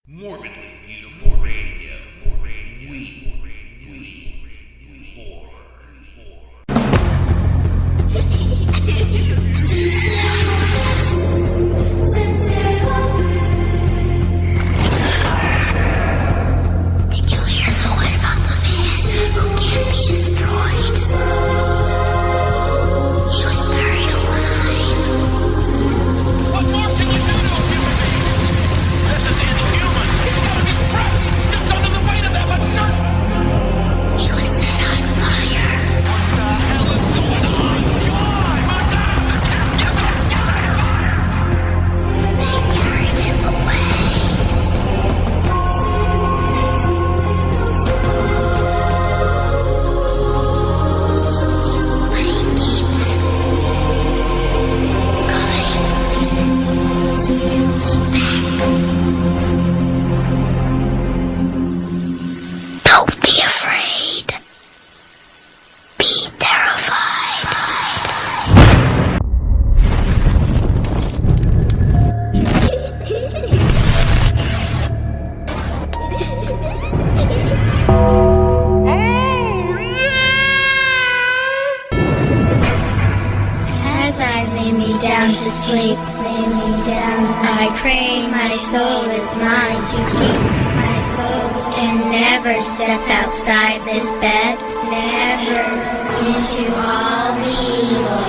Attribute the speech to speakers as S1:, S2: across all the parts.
S1: Morbidly beautiful radio. We horror.
S2: Did you hear the one about the man who can't be destroyed? He was buried alive.
S3: What more can you do to a human being? This is inhuman. He's gotta be crushed just under the weight of that much dirt.
S2: He was set on fire.
S3: What the hell is going on? Come on! Put down the cat! Get on fire!
S2: They carried him away. But he keeps coming back. Don't be afraid. Be terrified. As I lay me down to sleep, I pray my soul is mine to keep. My soul can never step outside this bed, never into all the evil.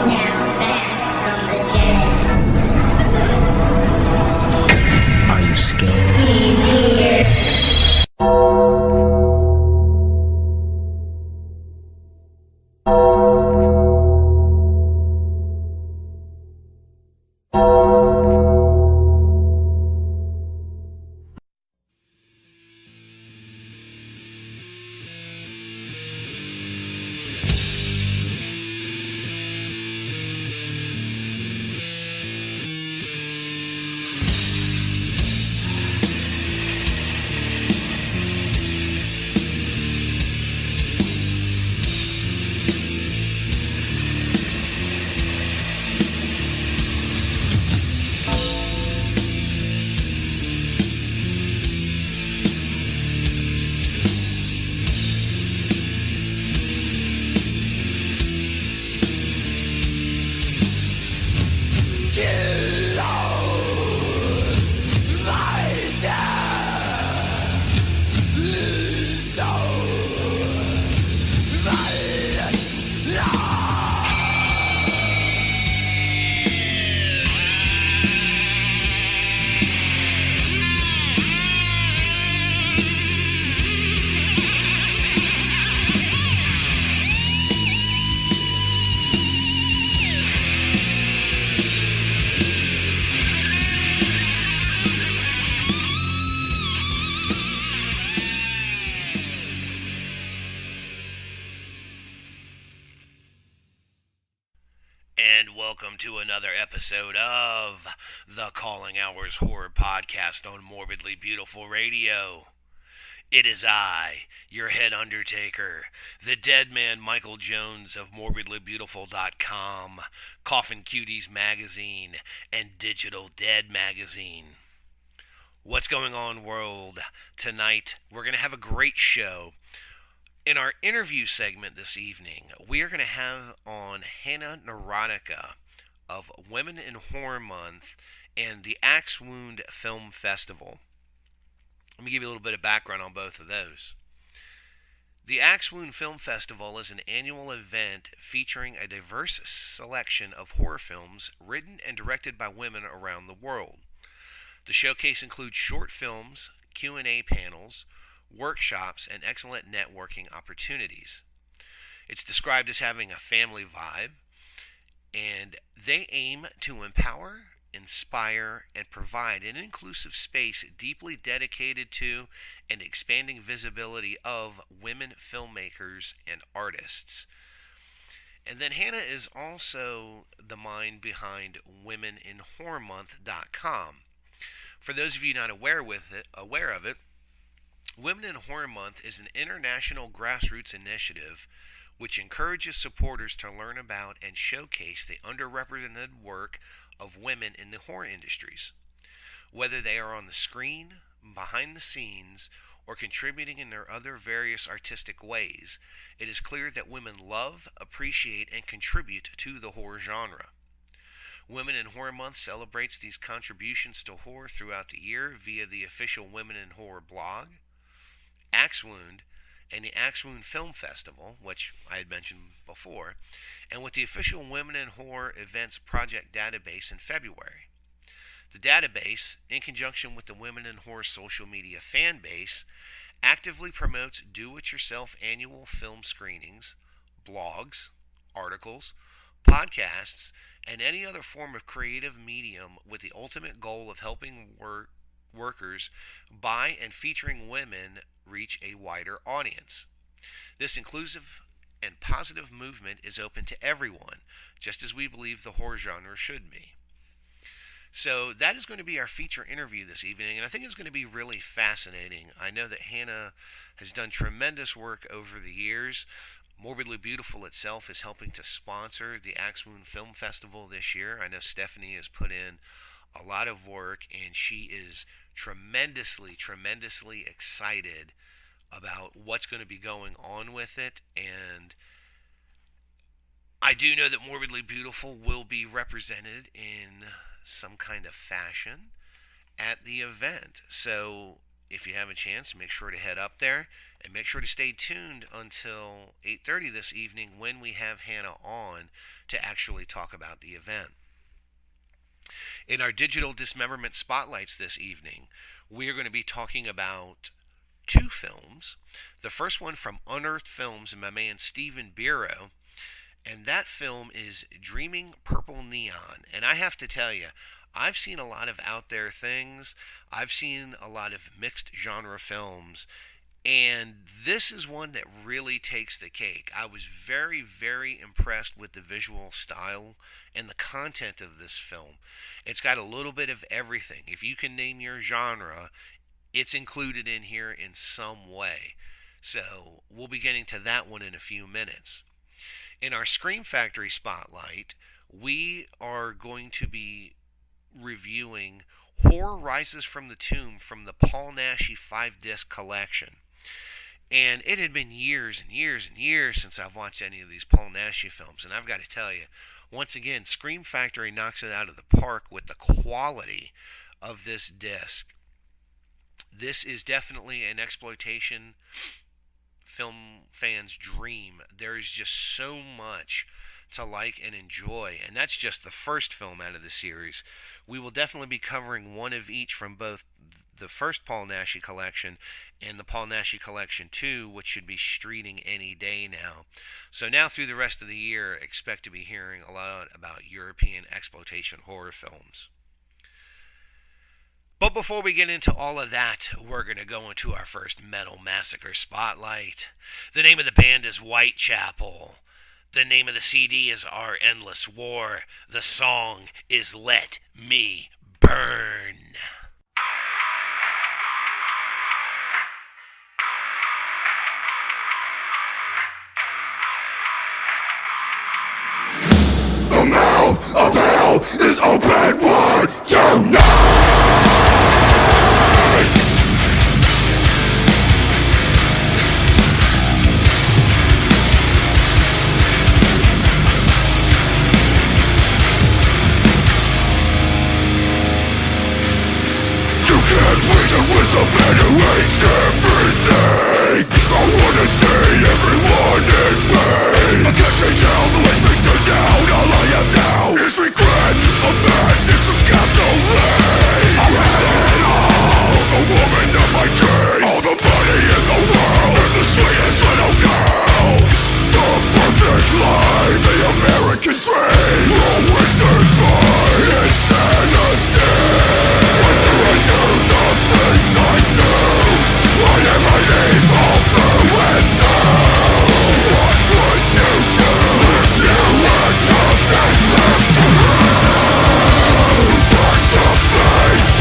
S2: Now back from the dead.
S4: Are you scared?
S2: Be here.
S1: And welcome to another episode of the Calling Hours Horror Podcast on Morbidly Beautiful Radio. It is I, your head undertaker, the dead man Michael Jones of MorbidlyBeautiful.com, Coffin Cuties Magazine, and Digital Dead Magazine. What's going on, world? Tonight, we're going to have a great show. In our interview segment this evening, we are going to have on Hannah Neurotica of Women in Horror Month and the Axe Wound Film Festival. Let me give you a little bit of background on both of those. The Axe Wound Film Festival is an annual event featuring a diverse selection of horror films written and directed by women around the world. The showcase includes short films, Q&A panels, workshops, and excellent networking opportunities. It's described as having a family vibe, and they aim to empower, inspire, and provide an inclusive space deeply dedicated to and expanding visibility of women filmmakers and artists. And then Hannah is also the mind behind WomenInHorrorMonth.com. For those of you not aware of it, Women in Horror Month is an international grassroots initiative which encourages supporters to learn about and showcase the underrepresented work of women in the horror industries. Whether they are on the screen, behind the scenes, or contributing in their other various artistic ways, it is clear that women love, appreciate, and contribute to the horror genre. Women in Horror Month celebrates these contributions to horror throughout the year via the official Women in Horror blog, Axe Wound, and the Axe Wound Film Festival, which I had mentioned before, and with the official Women in Horror Events Project database in February. The database, in conjunction with the Women in Horror social media fan base, actively promotes do-it-yourself annual film screenings, blogs, articles, podcasts, and any other form of creative medium with the ultimate goal of helping workers by and featuring women reach a wider audience. This inclusive and positive movement is open to everyone, just as we believe the horror genre should be. So that is going to be our feature interview this evening, and I think it's going to be really fascinating. I know that Hannah has done tremendous work over the years. Morbidly Beautiful itself is helping to sponsor the Axe Wound Film Festival this year. I know Stephanie has put in a lot of work, and she is tremendously excited about what's going to be going on with it. And I do know that Morbidly Beautiful will be represented in some kind of fashion at the event. So if you have a chance, make sure to head up there and make sure to stay tuned until 8:30 this evening when we have Hannah on to actually talk about the event. In our digital dismemberment spotlights this evening, we are going to be talking about two films. The first one from Unearthed Films and my man Stephen Biro, and that film is Dreaming Purple Neon. And I have to tell you, I've seen a lot of out there things. I've seen a lot of mixed genre films, and this is one that really takes the cake. I was very impressed with the visual style and the content of this film. It's got a little bit of everything. If you can name your genre, it's included in here in some way. So we'll be getting to that one in a few minutes. In our Scream Factory Spotlight, we are going to be reviewing Horror Rises from the Tomb from the Paul Naschy 5-disc collection. And it had been years and years since I've watched any of these Paul Naschy films. And I've got to tell you, once again, Scream Factory knocks it out of the park with the quality of this disc. This is definitely an exploitation film fan's dream. There is just so much to like and enjoy, and that's just the first film out of the series. We will definitely be covering one of each from both the first Paul Naschy collection and the Paul Naschy Collection 2, which should be streaming any day now. So now through the rest of the year, expect to be hearing a lot about European exploitation horror films. But before we get into all of that, we're going to go into our first Metal Massacre Spotlight. The name of the band is Whitechapel. The name of the CD is Our Endless War. The song is Let Me Burn.
S4: The mouth of hell is open wide tonight. You can't reason with the man who hates everything. I wanna see everyone in pain. I can't change how the way things turn down. All I have now is regret, a madness of gasoline. I've had it all, the woman of my dreams, all the money in the world, and the sweetest little girl. The perfect life, the American dream, all wasted by insanity. Why do I do the things I do? Why am I evil through and through? What would you do if you had nothing left to lose? Break the pain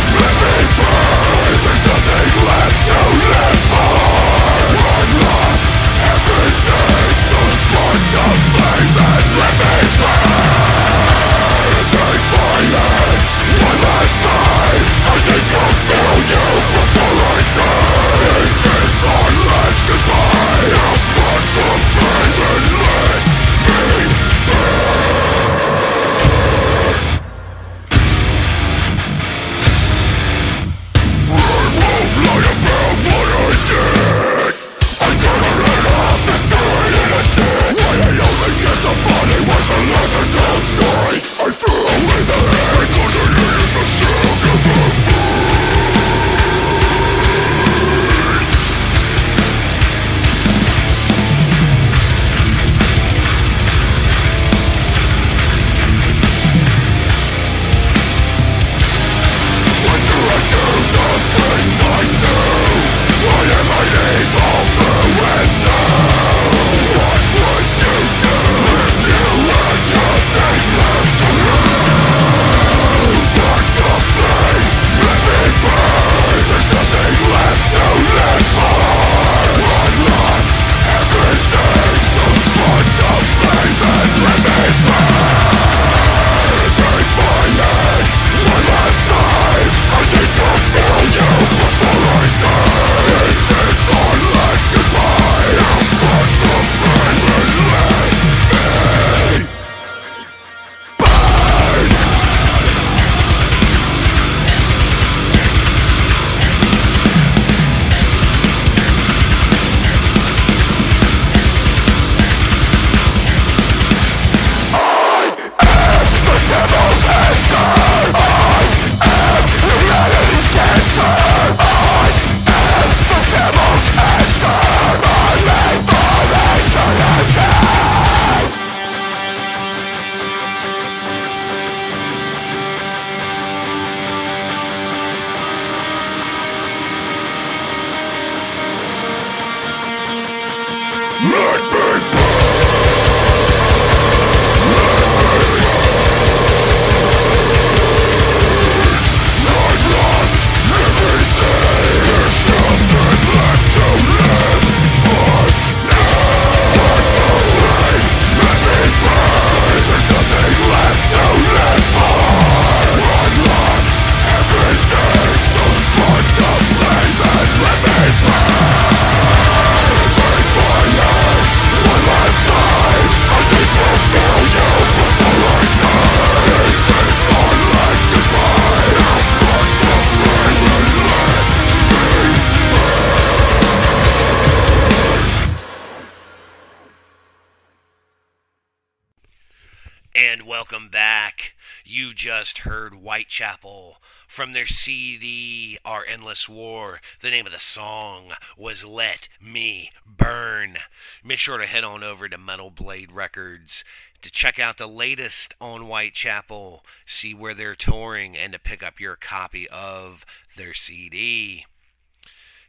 S1: And welcome back. You just heard Whitechapel from their CD, Our Endless War. The name of the song was Let Me Burn. Make sure to head on over to Metal Blade Records to check out the latest on Whitechapel, see where they're touring, and to pick up your copy of their CD.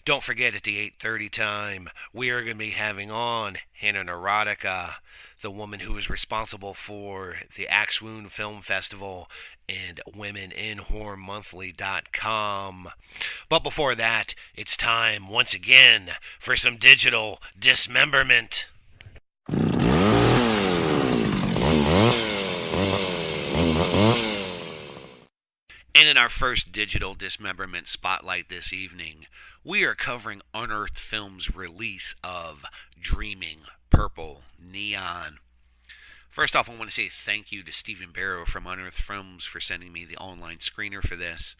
S1: Don't forget, at the 8:30 time, we are going to be having on Hannah Neurotica, the woman who is responsible for the Axe Wound Film Festival and WomenInHorrorMonthly.com. But before that, it's time, once again, for some digital dismemberment. And in our first digital dismemberment spotlight this evening, we are covering Unearthed Films' release of Dreaming Purple Neon. First off, I want to say thank you to Stephen Barrow from Unearthed Films for sending me the online screener for this.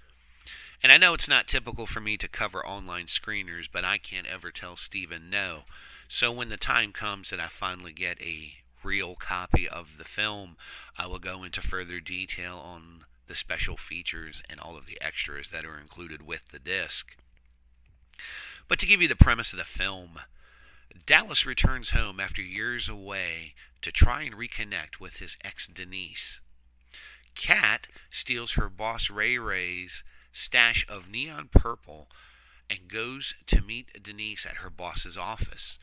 S1: And I know it's not typical for me to cover online screeners, but I can't ever tell Stephen no. So when the time comes that I finally get a real copy of the film, I will go into further detail on the special features and all of the extras that are included with the disc. But to give you the premise of the film, Dallas returns home after years away to try and reconnect with his ex Denise. Kat steals her boss Ray Ray's stash of neon purple and goes to meet Denise at her boss's office.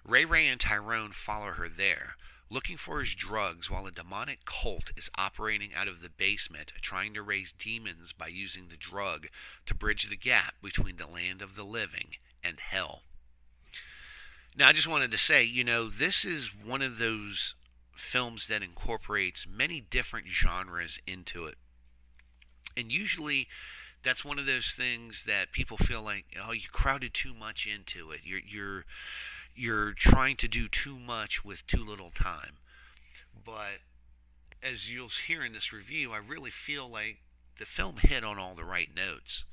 S1: Ray and Tyrone follow her there, looking for his drugs while a demonic cult is operating out of the basement, trying to raise demons by using the drug to bridge the gap between the land of the living and hell. Now, I just wanted to say, this is one of those films that incorporates many different genres into it. And usually, that's one of those things that people feel like, oh, you crowded too much into it. You're trying to do too much with too little time. But as you'll hear in this review, I really feel like the film hit on all the right notes.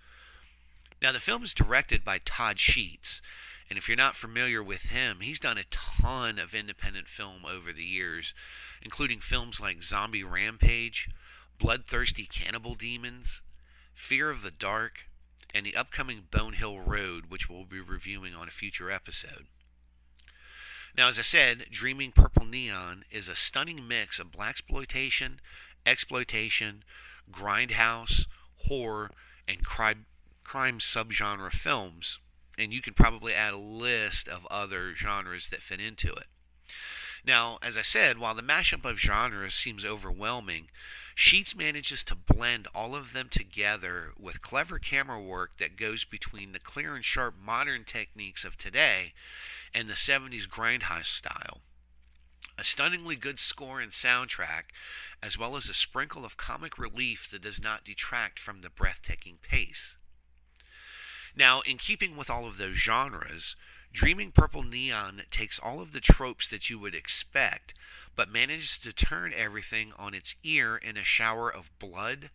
S1: Now, the film is directed by Todd Sheets, and if you're not familiar with him, he's done a ton of independent film over the years, including films like Zombie Rampage, Bloodthirsty Cannibal Demons, Fear of the Dark, and the upcoming Bonehill Road, which we'll be reviewing on a future episode. Now, as I said, Dreaming Purple Neon is a stunning mix of blaxploitation, exploitation, grindhouse, horror, and crime subgenre films. And you can probably add a list of other genres that fit into it. Now, as I said, while the mashup of genres seems overwhelming, Sheets manages to blend all of them together with clever camera work that goes between the clear and sharp modern techniques of today and the 70s grindhouse style. A stunningly good score and soundtrack, as well as a sprinkle of comic relief that does not detract from the breathtaking pace. Now, in keeping with all of those genres, Dreaming Purple Neon takes all of the tropes that you would expect, but manages to turn everything on its ear in a shower of blood,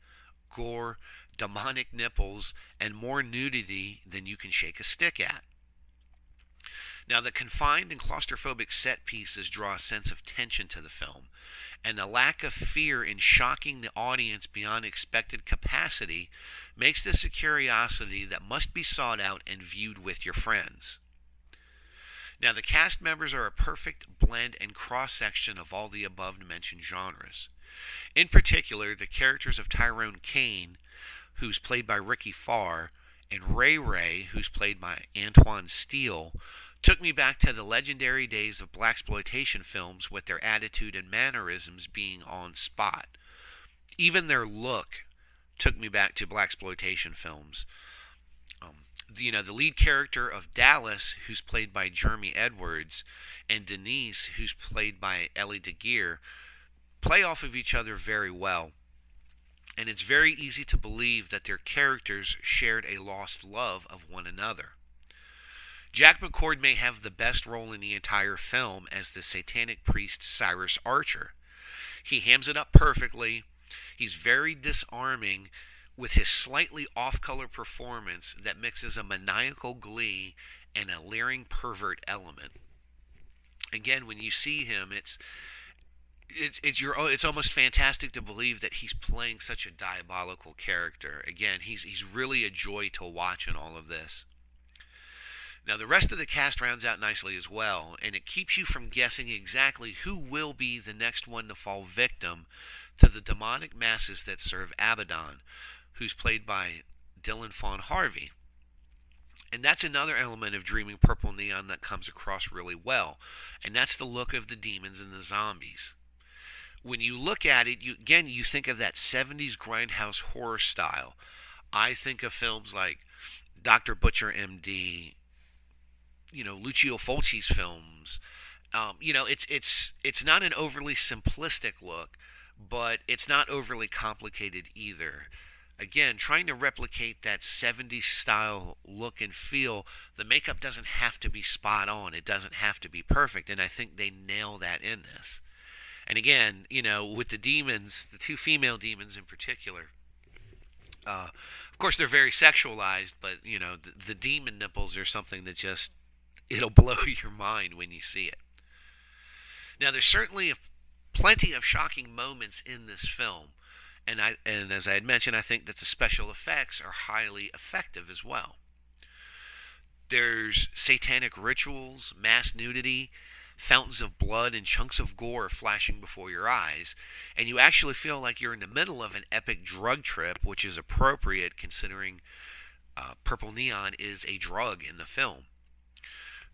S1: gore, demonic nipples, and more nudity than you can shake a stick at. Now, the confined and claustrophobic set pieces draw a sense of tension to the film, and the lack of fear in shocking the audience beyond expected capacity makes this a curiosity that must be sought out and viewed with your friends. Now, the cast members are a perfect blend and cross-section of all the above-mentioned genres. In particular, the characters of Tyrone Kane, who's played by Ricky Farr, And Ray Ray, who's played by Antoine Steele, took me back to the legendary days of blaxploitation films with their attitude and mannerisms being on spot. Even their look took me back to blaxploitation films. The lead character of Dallas, who's played by Jeremy Edwards, and Denise, who's played by Ellie DeGear, play off of each other very well. And it's very easy to believe that their characters shared a lost love of one another. Jack McCord may have the best role in the entire film as the satanic priest Cyrus Archer. He hams it up perfectly. He's very disarming with his slightly off-color performance that mixes a maniacal glee and a leering pervert element. Again, when you see him, it's almost fantastic to believe that he's playing such a diabolical character. Again, he's really a joy to watch in all of this. Now, the rest of the cast rounds out nicely as well, and it keeps you from guessing exactly who will be the next one to fall victim to the demonic masses that serve Abaddon, who's played by Dylan Fawn Harvey. And that's another element of Dreaming Purple Neon that comes across really well, and that's the look of the demons and the zombies. When you look at it, you think of that 70s grindhouse horror style. I think of films like Dr. Butcher MD, Lucio Fulci's films. It's not an overly simplistic look, but it's not overly complicated either. Again, trying to replicate that 70s style look and feel, the makeup doesn't have to be spot on. It doesn't have to be perfect, and I think they nail that in this. And again, with the demons, the two female demons in particular, of course they're very sexualized, but, the demon nipples are something that just, it'll blow your mind when you see it. Now, there's certainly plenty of shocking moments in this film. And as I had mentioned, I think that the special effects are highly effective as well. There's satanic rituals, mass nudity, fountains of blood, and chunks of gore flashing before your eyes, and you actually feel like you're in the middle of an epic drug trip, which is appropriate considering Purple Neon is a drug in the film.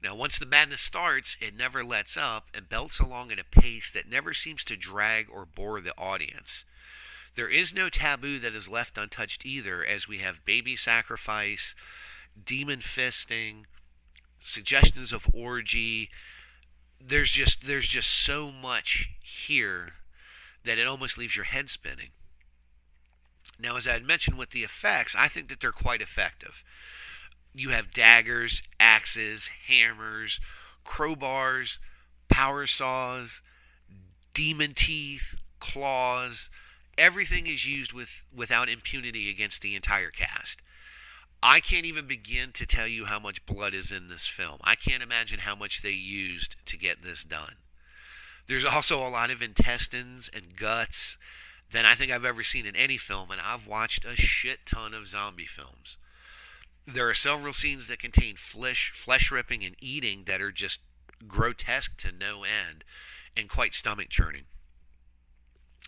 S1: Now, once the madness starts, it never lets up and belts along at a pace that never seems to drag or bore the audience. There is no taboo that is left untouched either, as we have baby sacrifice, demon fisting, suggestions of orgy. There's just so much here that it almost leaves your head spinning. Now, as I had mentioned with the effects, I think that they're quite effective. You have daggers, axes, hammers, crowbars, power saws, demon teeth, claws. Everything is used without impunity against the entire cast. I can't even begin to tell you how much blood is in this film. I can't imagine how much they used to get this done. There's also a lot of intestines and guts than I think I've ever seen in any film, and I've watched a shit ton of zombie films. There are several scenes that contain flesh ripping and eating that are just grotesque to no end and quite stomach churning.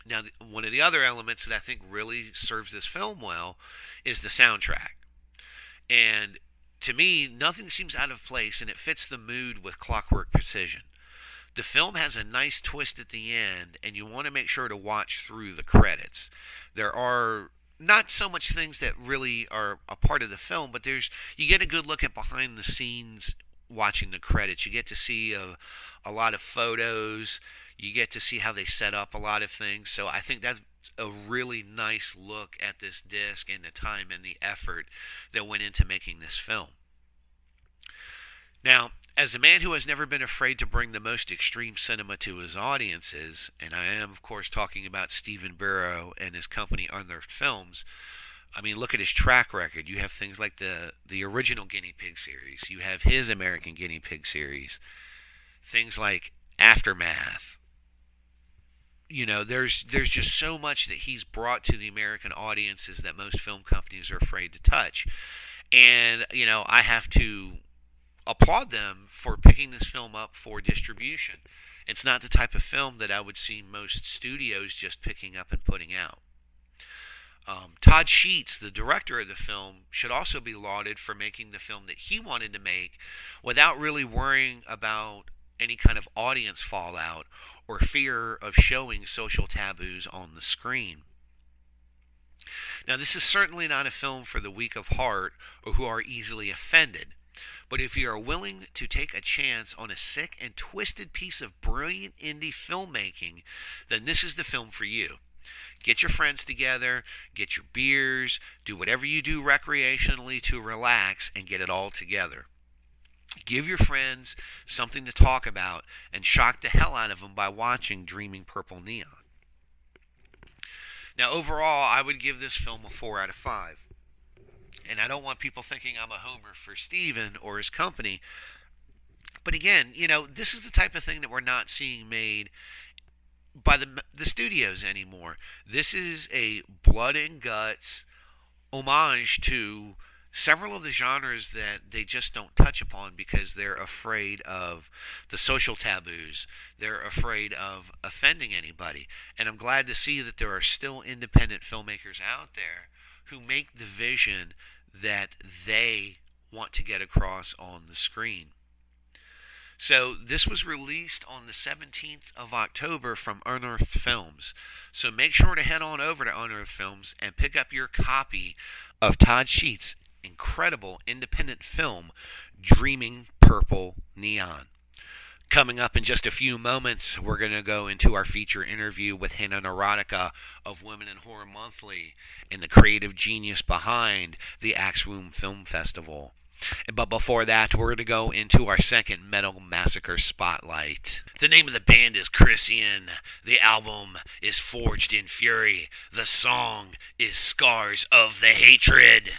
S1: Now, one of the other elements that I think really serves this film well is the soundtrack. And to me, nothing seems out of place, and it fits the mood with clockwork precision. The film has a nice twist at the end, and you want to make sure to watch through the credits. There are not so much things that really are a part of the film, but you get a good look at behind the scenes watching the credits. You get to see a lot of photos. You get to see how they set up a lot of things. So I think that's a really nice look at this disc and the time and the effort that went into making this film. Now, as a man who has never been afraid to bring the most extreme cinema to his audiences, and I am, of course, talking about Stephen Barrow and his company Unearthed Films, I mean, look at his track record. You have things like the original Guinea Pig series. You have his American Guinea Pig series. Things like Aftermath. There's just so much that he's brought to the American audiences that most film companies are afraid to touch. And, I have to applaud them for picking this film up for distribution. It's not the type of film that I would see most studios just picking up and putting out. Todd Sheets, the director of the film, should also be lauded for making the film that he wanted to make without really worrying about any kind of audience fallout or fear of showing social taboos on the screen. Now, this is certainly not a film for the weak of heart or who are easily offended. But if you are willing to take a chance on a sick and twisted piece of brilliant indie filmmaking, then this is the film for you. Get your friends together, get your beers, do whatever you do recreationally to relax, and get it all together. Give your friends something to talk about and shock the hell out of them by watching Dreaming Purple Neon. Now, overall, I would give this film a 4 out of 5. And I don't want people thinking I'm a homer for Steven or his company. But again, this is the type of thing that we're not seeing made by the studios anymore. This is a blood and guts homage to several of the genres that they just don't touch upon because they're afraid of the social taboos. They're afraid of offending anybody. And I'm glad to see that there are still independent filmmakers out there who make the vision that they want to get across on the screen. So this was released on the 17th of October from Unearthed Films. So make sure to head on over to Unearthed Films and pick up your copy of Todd Sheets' incredible independent film, Dreaming Purple Neon. Coming up in just a few moments, we're going to go into our feature interview with Hannah Neurotica of Women in Horror Monthly and the creative genius behind the Axe Room Film Festival. But before that, we're going to go into our second Metal Massacre Spotlight. The name of the band is Krisiun. The album is Forged in Fury. The song is Scars of the Hatred.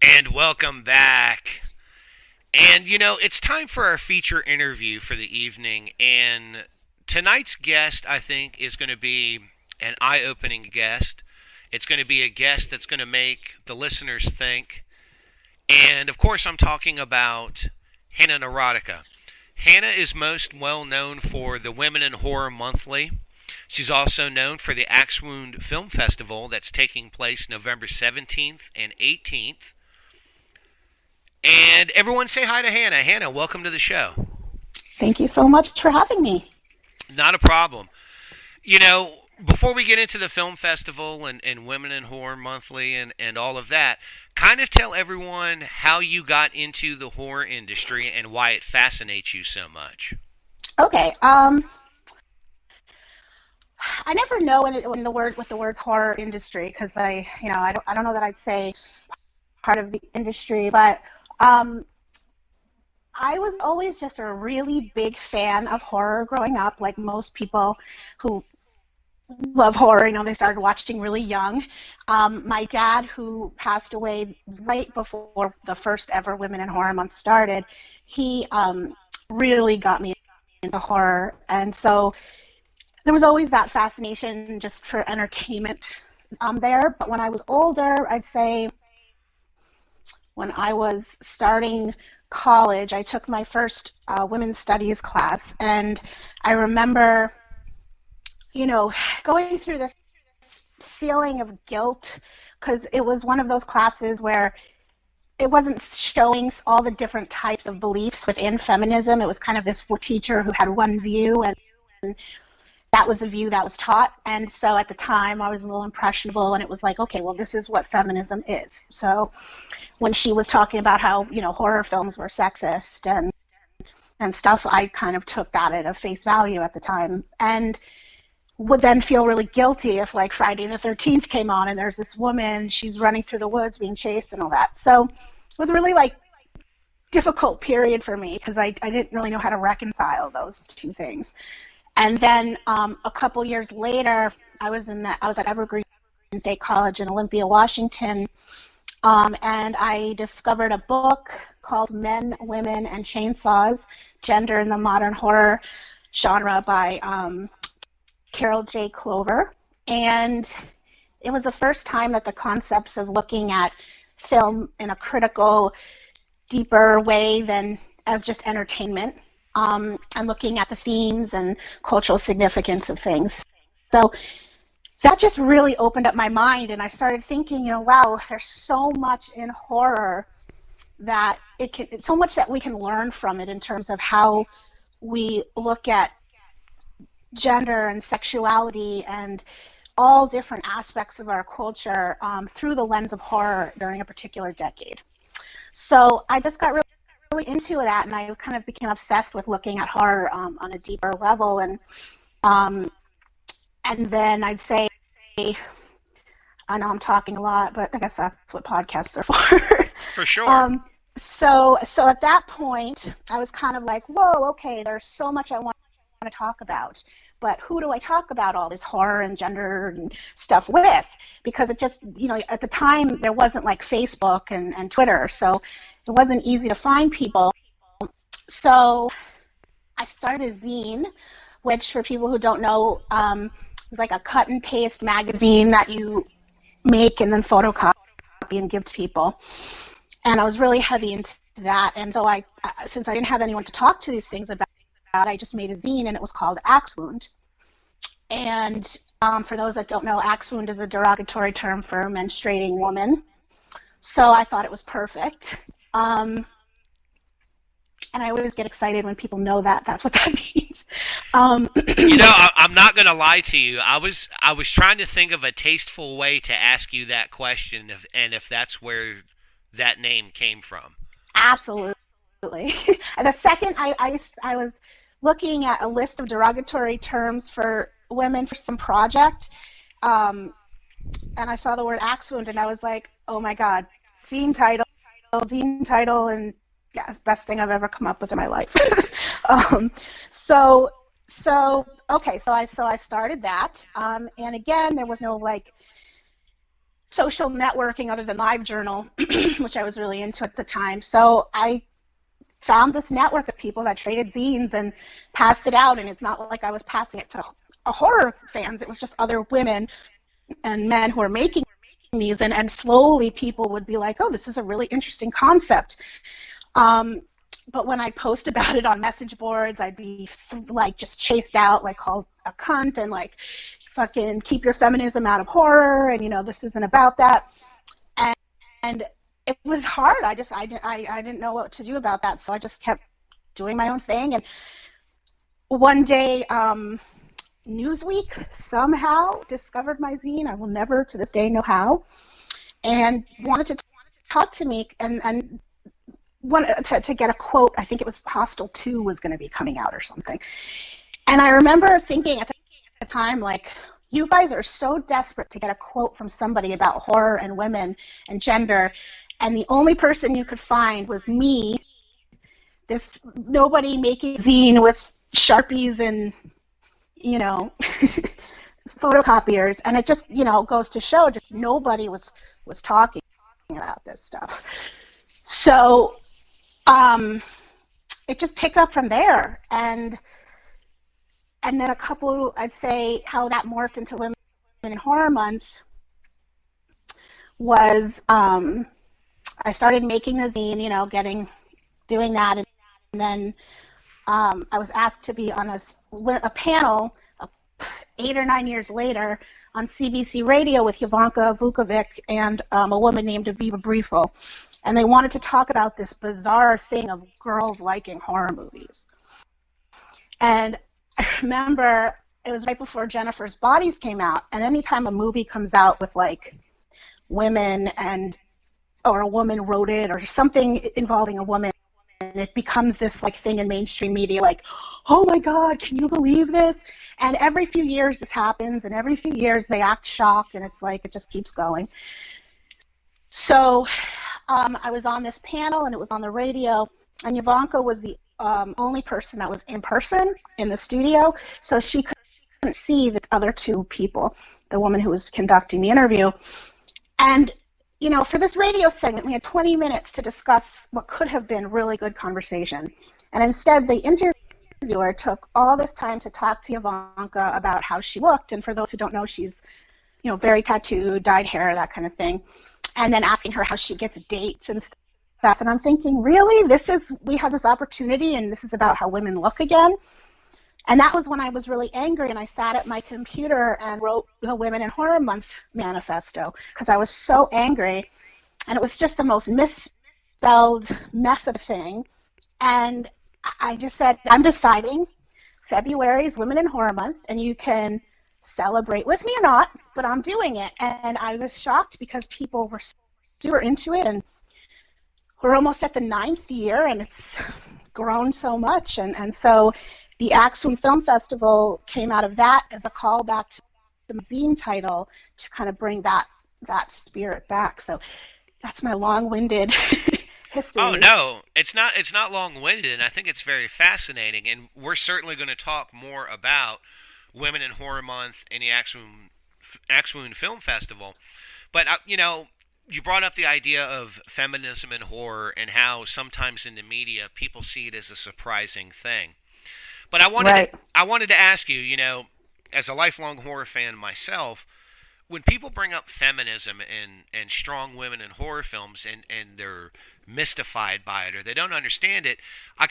S1: And welcome back. And it's time for our feature interview for the evening. And tonight's guest, I think, is going to be an eye opening guest. It's going to be a guest that's going to make the listeners think. And of course, I'm talking about Hannah Neurotica. Hannah is most well known for the Women in Horror Monthly. She's also known for the Axe Wound Film Festival that's taking place November 17th and 18th. And everyone say hi to Hannah. Hannah, welcome to the show.
S5: Thank you so much for having me.
S1: Not a problem. Before we get into the film festival and Women in Horror Monthly and all of that, kind of tell everyone how you got into the horror industry and why it fascinates you so much.
S5: Okay. I never know when the words horror industry, because I don't know that I'd say part of the industry, but I was always just a really big fan of horror growing up, like most people who love horror. They started watching really young. My dad, who passed away right before the first ever Women in Horror Month started, he really got me into horror. And so there was always that fascination just for entertainment there. But when I was older, I'd say when I was starting college, I took my first women's studies class, and I remember, going through this feeling of guilt, because it was one of those classes where it wasn't showing all the different types of beliefs within feminism. It was kind of this teacher who had one view, and that was the view that was taught. And so at the time, I was a little impressionable, and it was like, okay, well, this is what feminism is. So when she was talking about how, horror films were sexist and stuff, I kind of took that at a face value at the time, and would then feel really guilty if, like, Friday the 13th came on and there's this woman, she's running through the woods being chased and all that. So it was a really, difficult period for me, because I didn't really know how to reconcile those two things. And then a couple years later, I was at Evergreen State College in Olympia, Washington, and I discovered a book called Men, Women, and Chainsaws: Gender in the Modern Horror Genre by Carol J. Clover. And it was the first time that the concepts of looking at film in a critical, deeper way than as just entertainment, and looking at the themes and cultural significance of things. So that just really opened up my mind, and I started thinking, wow, there's so much in horror that so much that we can learn from it in terms of how we look at gender and sexuality and all different aspects of our culture through the lens of horror during a particular decade. So I just got really into that, and I kind of became obsessed with looking at horror on a deeper level. And then I'd say, I know I'm talking a lot, but I guess that's what podcasts are for.
S1: For sure.
S5: So at that point, I was kind of like, whoa, okay, there's so much I want to talk about, but who do I talk about all this horror and gender and stuff with? Because it just, at the time there wasn't like Facebook and Twitter, so it wasn't easy to find people. So I started a zine, which for people who don't know, is like a cut and paste magazine that you make and then photocopy and give to people. And I was really heavy into that. And so since I didn't have anyone to talk to these things about, I just made a zine, and it was called Axe Wound. And for those that don't know, axe wound is a derogatory term for a menstruating woman. So I thought it was perfect. And I always get excited when people know that that's what that means.
S1: I'm not going to lie to you. I was trying to think of a tasteful way to ask you that question, if that's where that name came from.
S5: Absolutely. And the second I was looking at a list of derogatory terms for women for some project, and I saw the word axe wound, and I was like, oh my God, zine title, and yeah, it's the best thing I've ever come up with in my life. So I started that, and again, there was no like social networking other than LiveJournal, which I was really into at the time. So I found this network of people that traded zines and passed it out, and it's not like I was passing it to horror fans. It was just other women and men who were making these, and slowly people would be like, oh, this is a really interesting concept. But when I'd post about it on message boards, I'd be like just chased out, like called a cunt, and like fucking keep your feminism out of horror, and this isn't about that. And it was hard. I didn't know what to do about that, so I just kept doing my own thing. And one day, Newsweek somehow discovered my zine. I will never to this day know how, and wanted to talk to me and wanted to get a quote. I think it was Vol.II was going to be coming out or something. And I remember thinking at the time, like, you guys are so desperate to get a quote from somebody about horror and women and gender, and the only person you could find was me, this nobody making zine with Sharpies and photocopiers, and it just goes to show just nobody was talking about this stuff. So it just picked up from there, and then I'd say how that morphed into Women in Horror Month was I started making the zine, doing that, and then I was asked to be on a panel 8 or 9 years later on CBC Radio with Ivanka Vukovic and a woman named Aviva Briefel. And they wanted to talk about this bizarre thing of girls liking horror movies. And I remember it was right before Jennifer's Bodies came out, and anytime a movie comes out with like women or a woman wrote it or something involving a woman, it becomes this like thing in mainstream media, like, oh my God, can you believe this? And every few years this happens, and every few years they act shocked, and it's like it just keeps going. So I was on this panel, and it was on the radio, and Ivanka was the only person that was in person in the studio, so she couldn't see the other two people, the woman who was conducting the interview. And for this radio segment, we had 20 minutes to discuss what could have been really good conversation. And instead, the interviewer took all this time to talk to Ivanka about how she looked. And for those who don't know, she's, very tattooed, dyed hair, that kind of thing. And then asking her how she gets dates and stuff. And I'm thinking, really? We had this opportunity, and this is about how women look again? And that was when I was really angry, and I sat at my computer and wrote the Women in Horror Month manifesto because I was so angry, and it was just the most misspelled mess of a thing. And I just said, I'm deciding February is Women in Horror Month, and you can celebrate with me or not, but I'm doing it. And I was shocked because people were super into it, and we're almost at the 9th year, and it's grown so much. And so the Axum Film Festival came out of that as a callback to the magazine title to kind of bring that spirit back. So that's my long-winded history.
S1: Oh no, it's not long-winded, and I think it's very fascinating. And we're certainly going to talk more about Women in Horror Month and the Axum Film Festival. But you brought up the idea of feminism in horror and how sometimes in the media people see it as a surprising thing. But I wanted to ask you, as a lifelong horror fan myself, when people bring up feminism and strong women in horror films and they're mystified by it or they don't understand it, I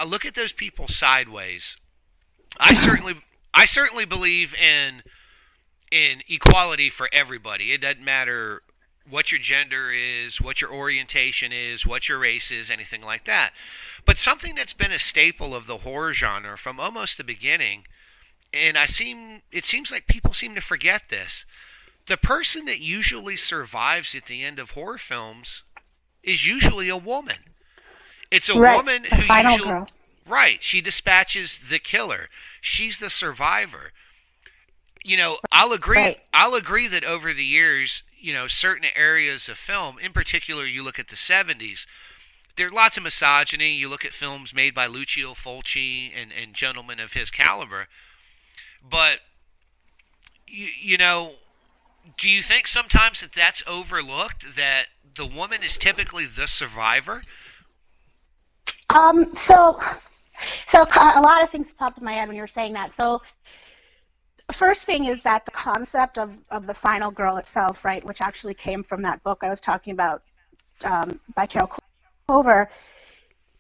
S1: look at those people sideways. I certainly believe in equality for everybody. It doesn't matter what your gender is, what your orientation is, what your race is, anything like that. But something that's been a staple of the horror genre from almost the beginning, and it seems like people seem to forget this. The person that usually survives at the end of horror films is usually a woman. It's a woman who
S5: final girl.
S1: Right, she dispatches the killer. She's the survivor. I'll agree.
S5: Right.
S1: I'll agree that over the years, certain areas of film, in particular, you look at the 70s, there's lots of misogyny. You look at films made by Lucio Fulci and gentlemen of his caliber. But, do you think sometimes that's overlooked, that the woman is typically the survivor?
S5: So a lot of things popped in my head when you were saying that. So first thing is that the concept of the final girl itself, right, which actually came from that book I was talking about by Carol Clover,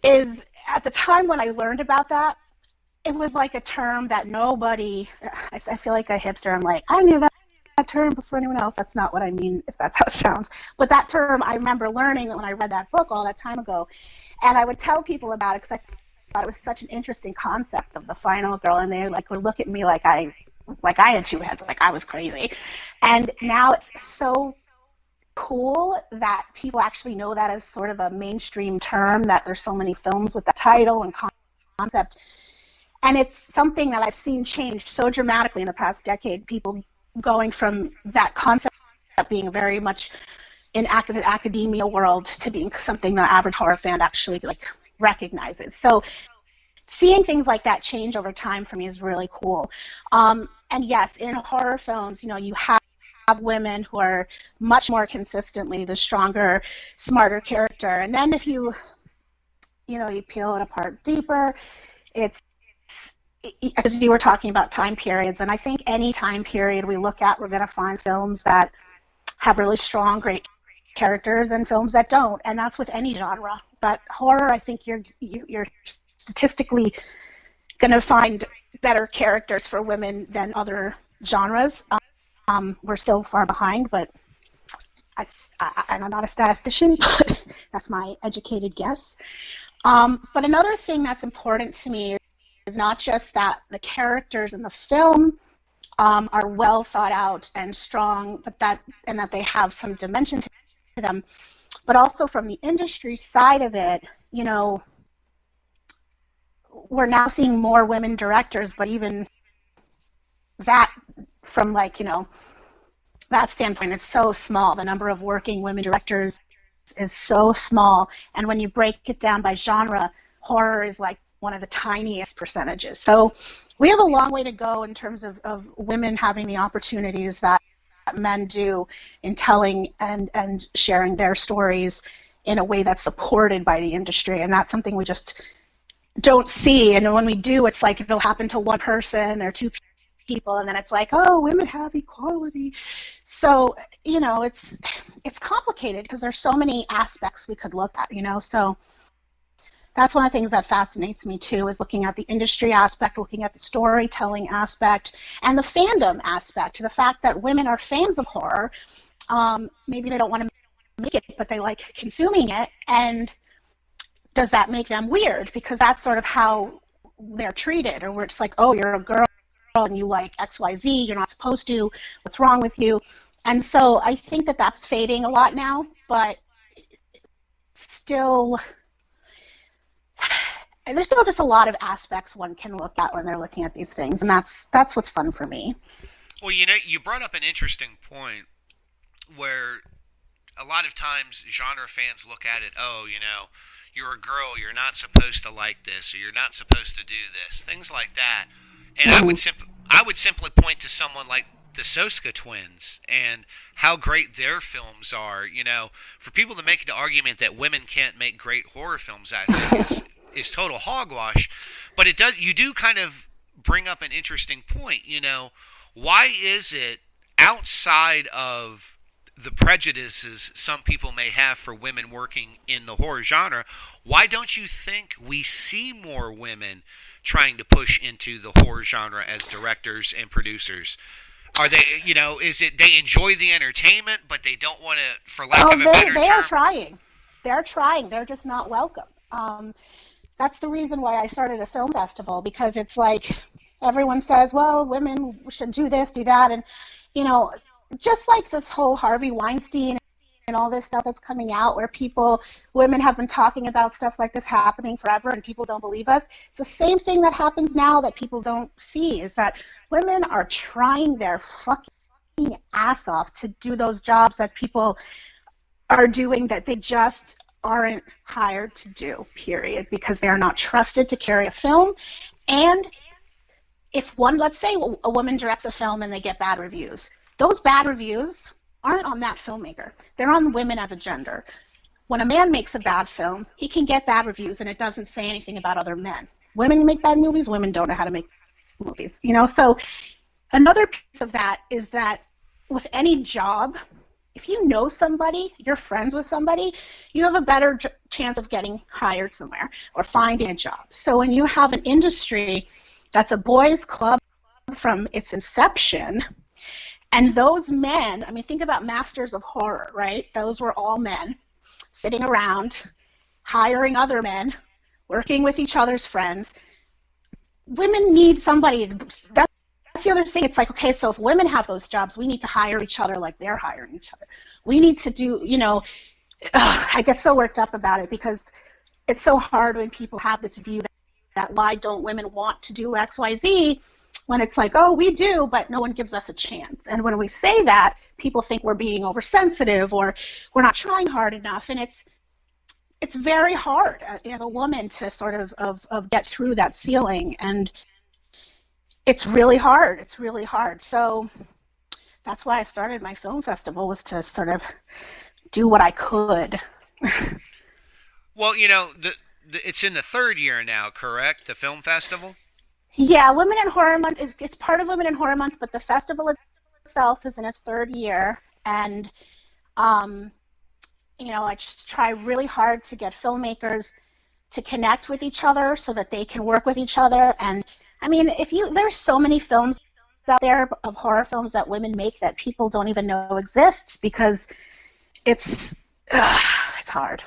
S5: is at the time when I learned about that, it was like a term that nobody, I feel like a hipster, I'm like, I knew that term before anyone else. That's not what I mean, if that's how it sounds. But that term, I remember learning when I read that book all that time ago. And I would tell people about it because I thought it was such an interesting concept of the final girl. And they would look at me like I had two heads, like I was crazy. And now it's so cool that people actually know that as sort of a mainstream term, that there's so many films with that title and concept. And it's something that I've seen change so dramatically in the past decade, people going from that concept being very much in academia world to being something the average horror fan actually recognizes. So seeing things like that change over time for me is really cool. And yes, in horror films, you have women who are much more consistently the stronger, smarter character. And then if you peel it apart deeper, it's, as you were talking about time periods, and I think any time period we look at, we're going to find films that have really strong, great characters and films that don't, and that's with any genre. But horror, I think you're statistically going to find better characters for women than other genres. We're still far behind, but I'm not a statistician, but that's my educated guess. But another thing that's important to me is not just that the characters in the film are well thought out and strong, but that they have some dimension to them, but also from the industry side of it, we're now seeing more women directors, but even that from that standpoint, it's so small. The number of working women directors is so small, and when you break it down by genre, horror is like one of the tiniest percentages. So we have a long way to go in terms of women having the opportunities that men do in telling and sharing their stories in a way that's supported by the industry, and that's something we just don't see. And when we do, it's like it'll happen to one person or two people, and then it's like, oh, women have equality. So it's complicated because there's so many aspects we could look at, so that's one of the things that fascinates me too, is looking at the industry aspect, looking at the storytelling aspect, and the fandom aspect. The fact that women are fans of horror, maybe they don't want to make it, but they like consuming it, and does that make them weird? Because that's sort of how they're treated, or where it's like, oh, you're a girl and you like XYZ, you're not supposed to, what's wrong with you? And so I think that that's fading a lot now, but still just a lot of aspects one can look at when they're looking at these things, and that's what's fun for me.
S1: Well, you know, you brought up an interesting point where a lot of times genre fans look at it, oh, you know, you're a girl, you're not supposed to like this, or you're not supposed to do this, things like that. And I would simply point to someone like the Soska twins and how great their films are. You know, for people to make the argument that women can't make great horror films, I think is total hogwash. But you do kind of bring up an interesting point. You know, why is it outside of the prejudices some people may have for women working in the horror genre, why don't you think we see more women trying to push into the horror genre as directors and producers? Are they, you know, is it they enjoy the entertainment, but they don't want to, for lack of a better term?
S5: They are trying. They're trying. They're just not welcome. That's the reason why I started a film festival, because it's like everyone says, well, women should do this, do that, and, you know, just like this whole Harvey Weinstein and all this stuff that's coming out where women have been talking about stuff like this happening forever and people don't believe us. It's the same thing that happens now that people don't see, is that women are trying their fucking ass off to do those jobs that people are doing that they just aren't hired to do, period, because they are not trusted to carry a film. And let's say a woman directs a film and they get bad reviews. Those bad reviews aren't on that filmmaker. They're on women as a gender. When a man makes a bad film, he can get bad reviews and it doesn't say anything about other men. Women make bad movies, women don't know how to make movies. You know, so another piece of that is that with any job, if you know somebody, you're friends with somebody, you have a better chance of getting hired somewhere or finding a job. So when you have an industry that's a boys' club from its inception, and those men, I mean, think about Masters of Horror, right? Those were all men sitting around, hiring other men, working with each other's friends. Women need somebody. That's the other thing. It's like, okay, so if women have those jobs, we need to hire each other like they're hiring each other. We need to do, you know, I get so worked up about it because it's so hard when people have this view that why don't women want to do X, Y, Z, when it's like, oh, we do, but no one gives us a chance. And when we say that, people think we're being oversensitive or we're not trying hard enough. And it's very hard as a woman to sort of get through that ceiling. And it's really hard. It's really hard. So that's why I started my film festival, was to sort of do what I could.
S1: Well, you know, it's in the third year now, correct? The film festival?
S5: Yeah, Women in Horror Month, it's part of Women in Horror Month, but the festival itself is in its third year. And, you know, I just try really hard to get filmmakers to connect with each other so that they can work with each other. And, I mean, there's so many films out there of horror films that women make that people don't even know exists because it's hard.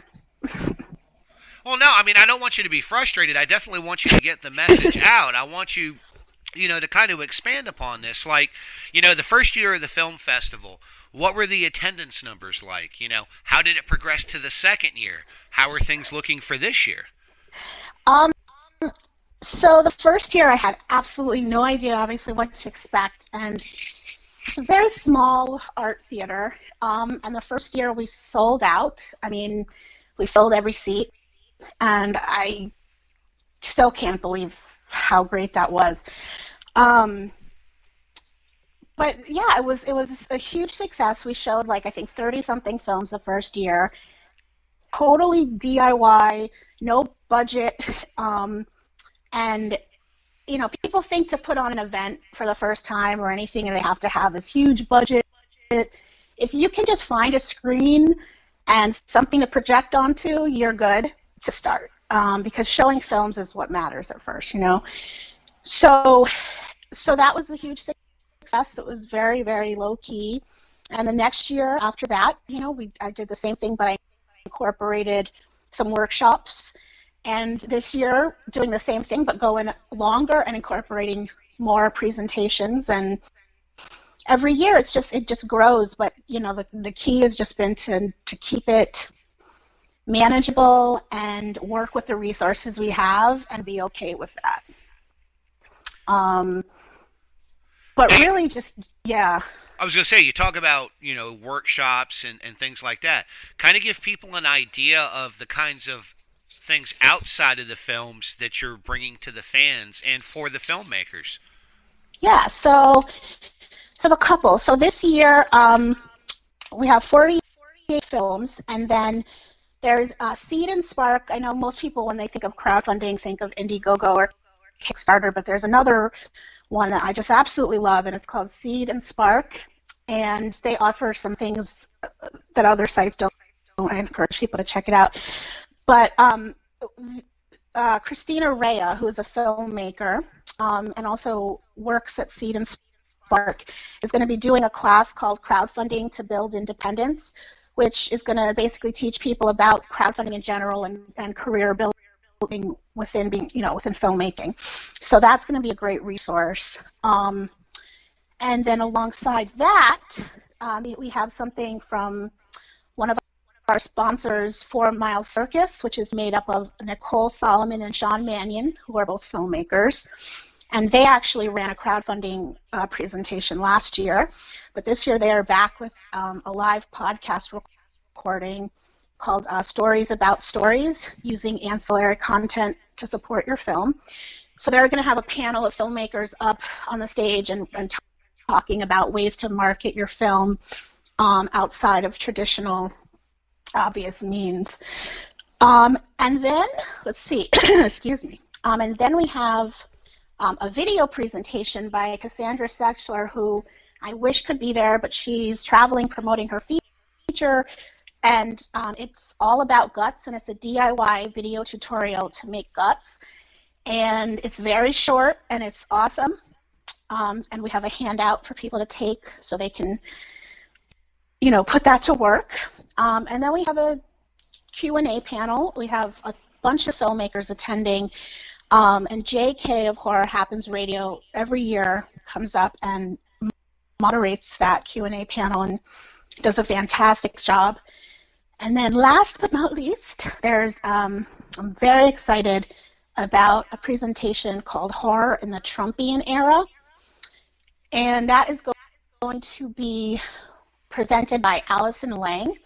S1: Well, no, I mean, I don't want you to be frustrated. I definitely want you to get the message out. I want you, you know, to kind of expand upon this. Like, you know, the first year of the film festival, what were the attendance numbers like? You know, how did it progress to the second year? How are things looking for this year?
S5: So the first year I had absolutely no idea, obviously, what to expect. And it's a very small art theater. And the first year we sold out. I mean, we filled every seat. And I still can't believe how great that was. But yeah, it was a huge success. We showed like I think 30-something films the first year, totally DIY, no budget, and you know, people think to put on an event for the first time or anything, and they have to have this huge budget. If you can just find a screen and something to project onto, you're good to start, because showing films is what matters at first, you know. So that was a huge success. It was very, very low key. And the next year after that, you know, I did the same thing, but I incorporated some workshops. And this year, doing the same thing, but going longer and incorporating more presentations. And every year, it just grows. But you know, the key has just been to keep it manageable and work with the resources we have and be okay with that. But really just, yeah.
S1: I was going to say, you talk about, workshops and things like that. Kind of give people an idea of the kinds of things outside of the films that you're bringing to the fans and for the filmmakers.
S5: Yeah, so a couple. So this year we have 48 films, and then there's Seed and Spark. I know most people, when they think of crowdfunding, think of Indiegogo or Kickstarter, but there's another one that I just absolutely love, and it's called Seed and Spark, and they offer some things that other sites don't. I encourage people to check it out. But Christina Rea, who is a filmmaker and also works at Seed and Spark, is going to be doing a class called Crowdfunding to Build Independence, which is going to basically teach people about crowdfunding in general and career building within within filmmaking. So that's going to be a great resource. And then alongside that, we have something from one of our sponsors, 4 Mile Circus, which is made up of Nicole Solomon and Sean Mannion, who are both filmmakers. And they actually ran a crowdfunding presentation last year. But this year they are back with a live podcast recording called Stories About Stories, using ancillary content to support your film. So they're going to have a panel of filmmakers up on the stage and talking about ways to market your film outside of traditional obvious means. And then, let's see, excuse me. And then we have a video presentation by Cassandra Sechler, who I wish could be there, but she's traveling promoting her feature. And it's all about guts, and it's a DIY video tutorial to make guts. And it's very short, and it's awesome. And we have a handout for people to take so they can, put that to work. And then we have a Q&A panel. We have a bunch of filmmakers attending. And JK of Horror Happens Radio every year comes up and moderates that Q&A panel and does a fantastic job. And then last but not least, I'm very excited about a presentation called Horror in the Trumpian Era. And that is going to be presented by Allison Lang.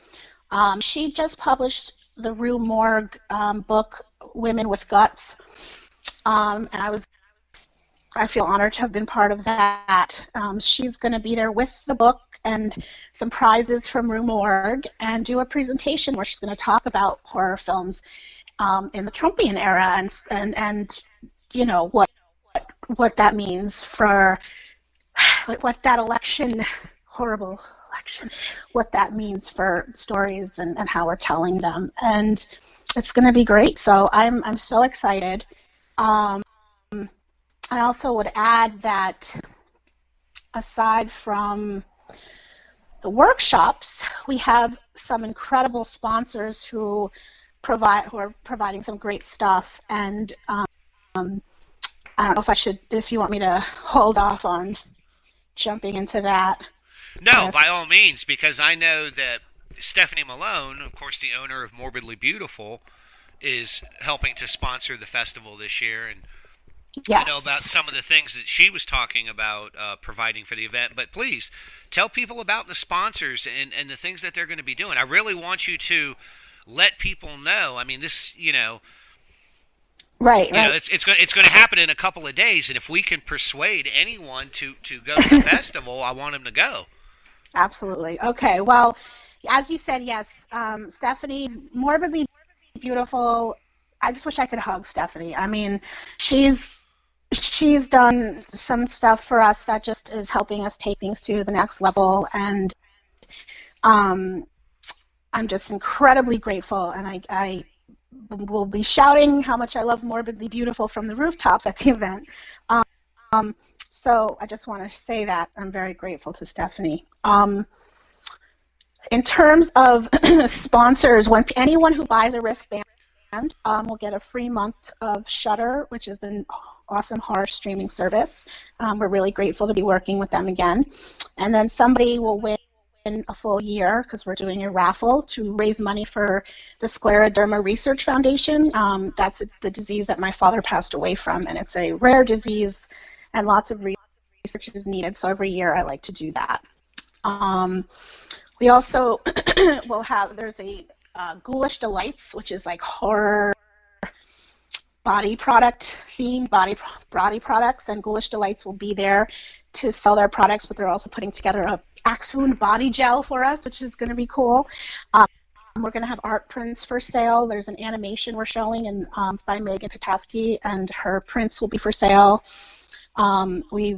S5: She just published the Rue Morgue book, Women with Guts. And I feel honored to have been part of that. She's going to be there with the book and some prizes from Rue Morgue and do a presentation where she's going to talk about horror films in the Trumpian era and what that means for what that election, horrible election, what that means for stories and how we're telling them. And it's going to be great. So I'm so excited. I also would add that aside from the workshops, we have some incredible sponsors who are providing some great stuff. And I don't know if you want me to hold off on jumping into that.
S1: No, by all means, because I know that Stephanie Malone, of course, the owner of Morbidly Beautiful, is helping to sponsor the festival this year, and
S5: yes.
S1: I know about some of the things that she was talking about providing for the event. But please, tell people about the sponsors and the things that they're going to be doing. I really want you to let people know. I mean, this,
S5: Right.
S1: it's going to happen in a couple of days, and if we can persuade anyone to go to the festival, I want them to go.
S5: Absolutely. Okay. Well, as you said, yes, Stephanie, Morbidly Beautiful. I just wish I could hug Stephanie. I mean, she's done some stuff for us that just is helping us take things to the next level, and I'm just incredibly grateful, and I will be shouting how much I love Morbidly Beautiful from the rooftops at the event. So I just want to say that I'm very grateful to Stephanie. In terms of sponsors, anyone who buys a wristband will get a free month of Shudder, which is an awesome horror streaming service. We're really grateful to be working with them again. And then somebody will win a full year because we're doing a raffle to raise money for the Scleroderma Research Foundation. That's the disease that my father passed away from, and it's a rare disease, and lots of research is needed. So every year I like to do that. We also will have, there's a Ghoulish Delights, which is like horror body product theme, body products, and Ghoulish Delights will be there to sell their products, but they're also putting together a axe wound body gel for us, which is going to be cool. We're going to have art prints for sale. There's an animation we're showing and by Megan Petoskey, and her prints will be for sale. We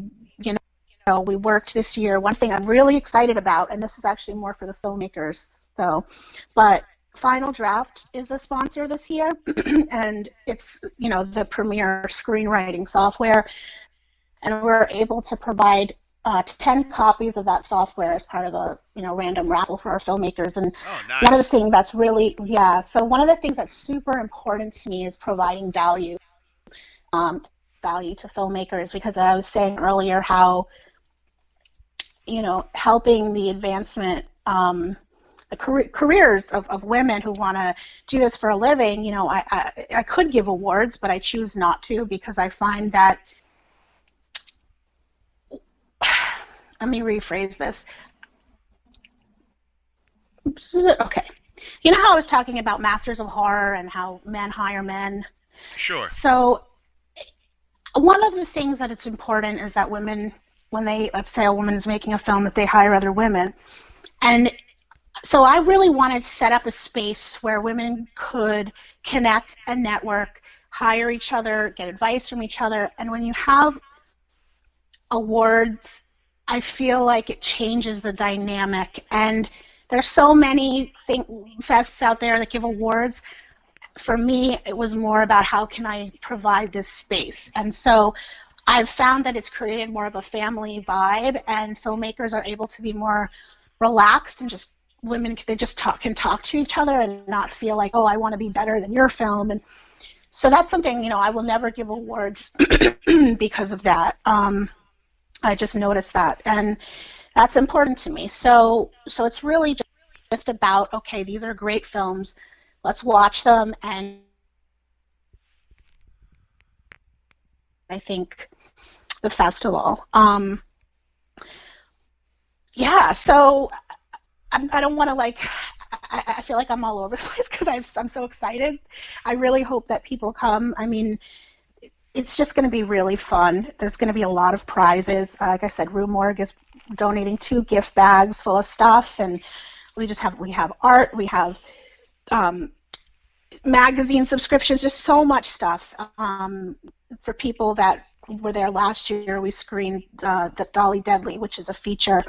S5: worked this year. One thing I'm really excited about, and this is actually more for the filmmakers, but Final Draft is a sponsor this year, and it's, the premier screenwriting software, and we're able to provide 10 copies of that software as part of a random raffle for our filmmakers. And
S1: nice.
S5: One of the things that's really, one of the things that's super important to me is providing value to filmmakers, because I was saying earlier how helping the advancement, the careers of women who want to do this for a living. I could give awards, but I choose not to, because I find that, let me rephrase this. Okay. You know how I was talking about Masters of Horror and how men hire men?
S1: Sure.
S5: So one of the things that it's important is that women, when let's say a woman is making a film, that they hire other women. And so I really wanted to set up a space where women could connect and network, hire each other, get advice from each other. And when you have awards, I feel like it changes the dynamic. And there's so many fests out there that give awards. For me, it was more about how can I provide this space. And so I've found that it's created more of a family vibe, and filmmakers are able to be more relaxed, and just women, they just can talk to each other and not feel like, oh, I want to be better than your film. And so that's something, I will never give awards because of that. I just noticed that, and that's important to me. So it's really just about, okay, these are great films, let's watch them, and I think the festival. So I don't want to I feel like I'm all over the place because I'm so excited. I really hope that people come. I mean, it's just going to be really fun. There's going to be a lot of prizes. Like I said, Rue Morgue is donating 2 gift bags full of stuff, and we have art, we have magazine subscriptions, just so much stuff. For people that were there last year, we screened the Dolly Deadly, which is a feature.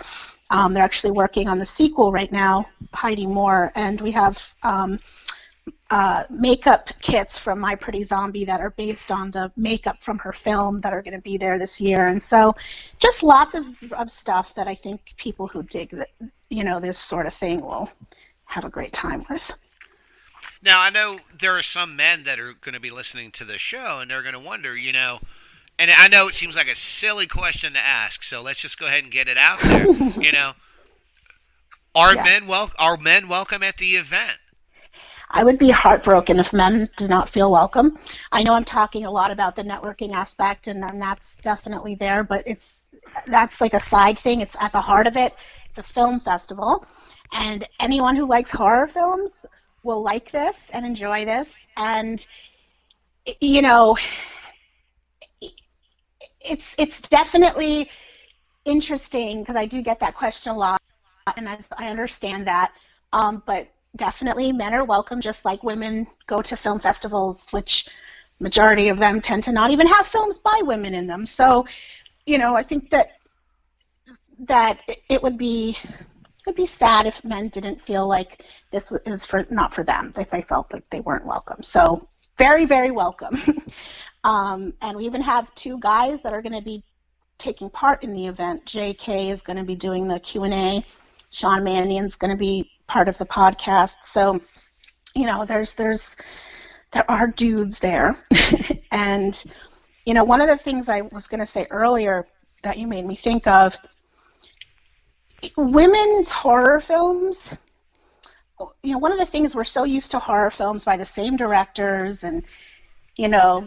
S5: They're actually working on the sequel right now, Heidi Moore, and we have makeup kits from My Pretty Zombie that are based on the makeup from her film that are going to be there this year. And so just lots of stuff that I think people who dig this sort of thing will have a great time with.
S1: Now, I know there are some men that are going to be listening to the show, and they're going to wonder, and I know it seems like a silly question to ask, so let's just go ahead and get it out there. Are men welcome at the event?
S5: I would be heartbroken if men did not feel welcome. I know I'm talking a lot about the networking aspect, and that's definitely there, but that's like a side thing. It's at the heart of it. It's a film festival, and anyone who likes horror films will like this and enjoy this. And it's definitely interesting, because I do get that question a lot, and I understand that, but definitely men are welcome, just like women go to film festivals, which majority of them tend to not even have films by women in them. So I think that it would be sad if men didn't feel like this is not for them, if they felt like they weren't welcome. So very, very welcome. And we even have 2 guys that are going to be taking part in the event. JK is going to be doing the Q&A. Sean Mannion's going to be part of the podcast. So, there are dudes there. And, one of the things I was going to say earlier that you made me think of, women's horror films, one of the things, we're so used to horror films by the same directors and,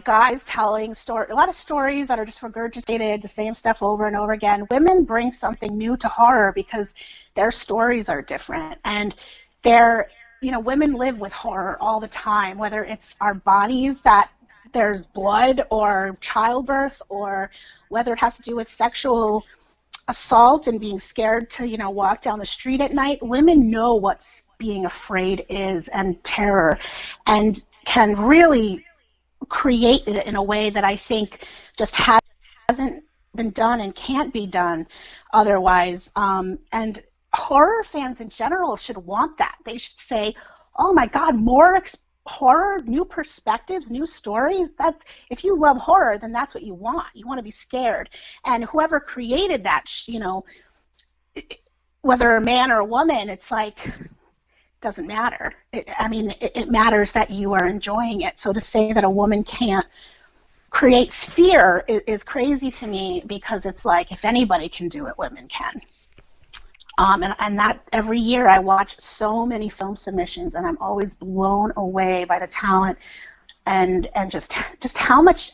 S5: guys telling a lot of stories that are just regurgitated, the same stuff over and over again. Women bring something new to horror because their stories are different. And women live with horror all the time, whether it's our bodies that there's blood or childbirth, or whether it has to do with sexual assault and being scared to, walk down the street at night. Women know what being afraid is, and terror, and can really create it in a way that I think just hasn't been done and can't be done otherwise. And horror fans in general should want that. They should say, oh my God, more horror, new perspectives, new stories. If you love horror, then that's what you want. You want to be scared. And whoever created that, whether a man or a woman, it's like, doesn't matter. It matters that you are enjoying it. So to say that a woman can't create fear is crazy to me, because it's like, if anybody can do it, women can. And that every year I watch so many film submissions, and I'm always blown away by the talent and just how much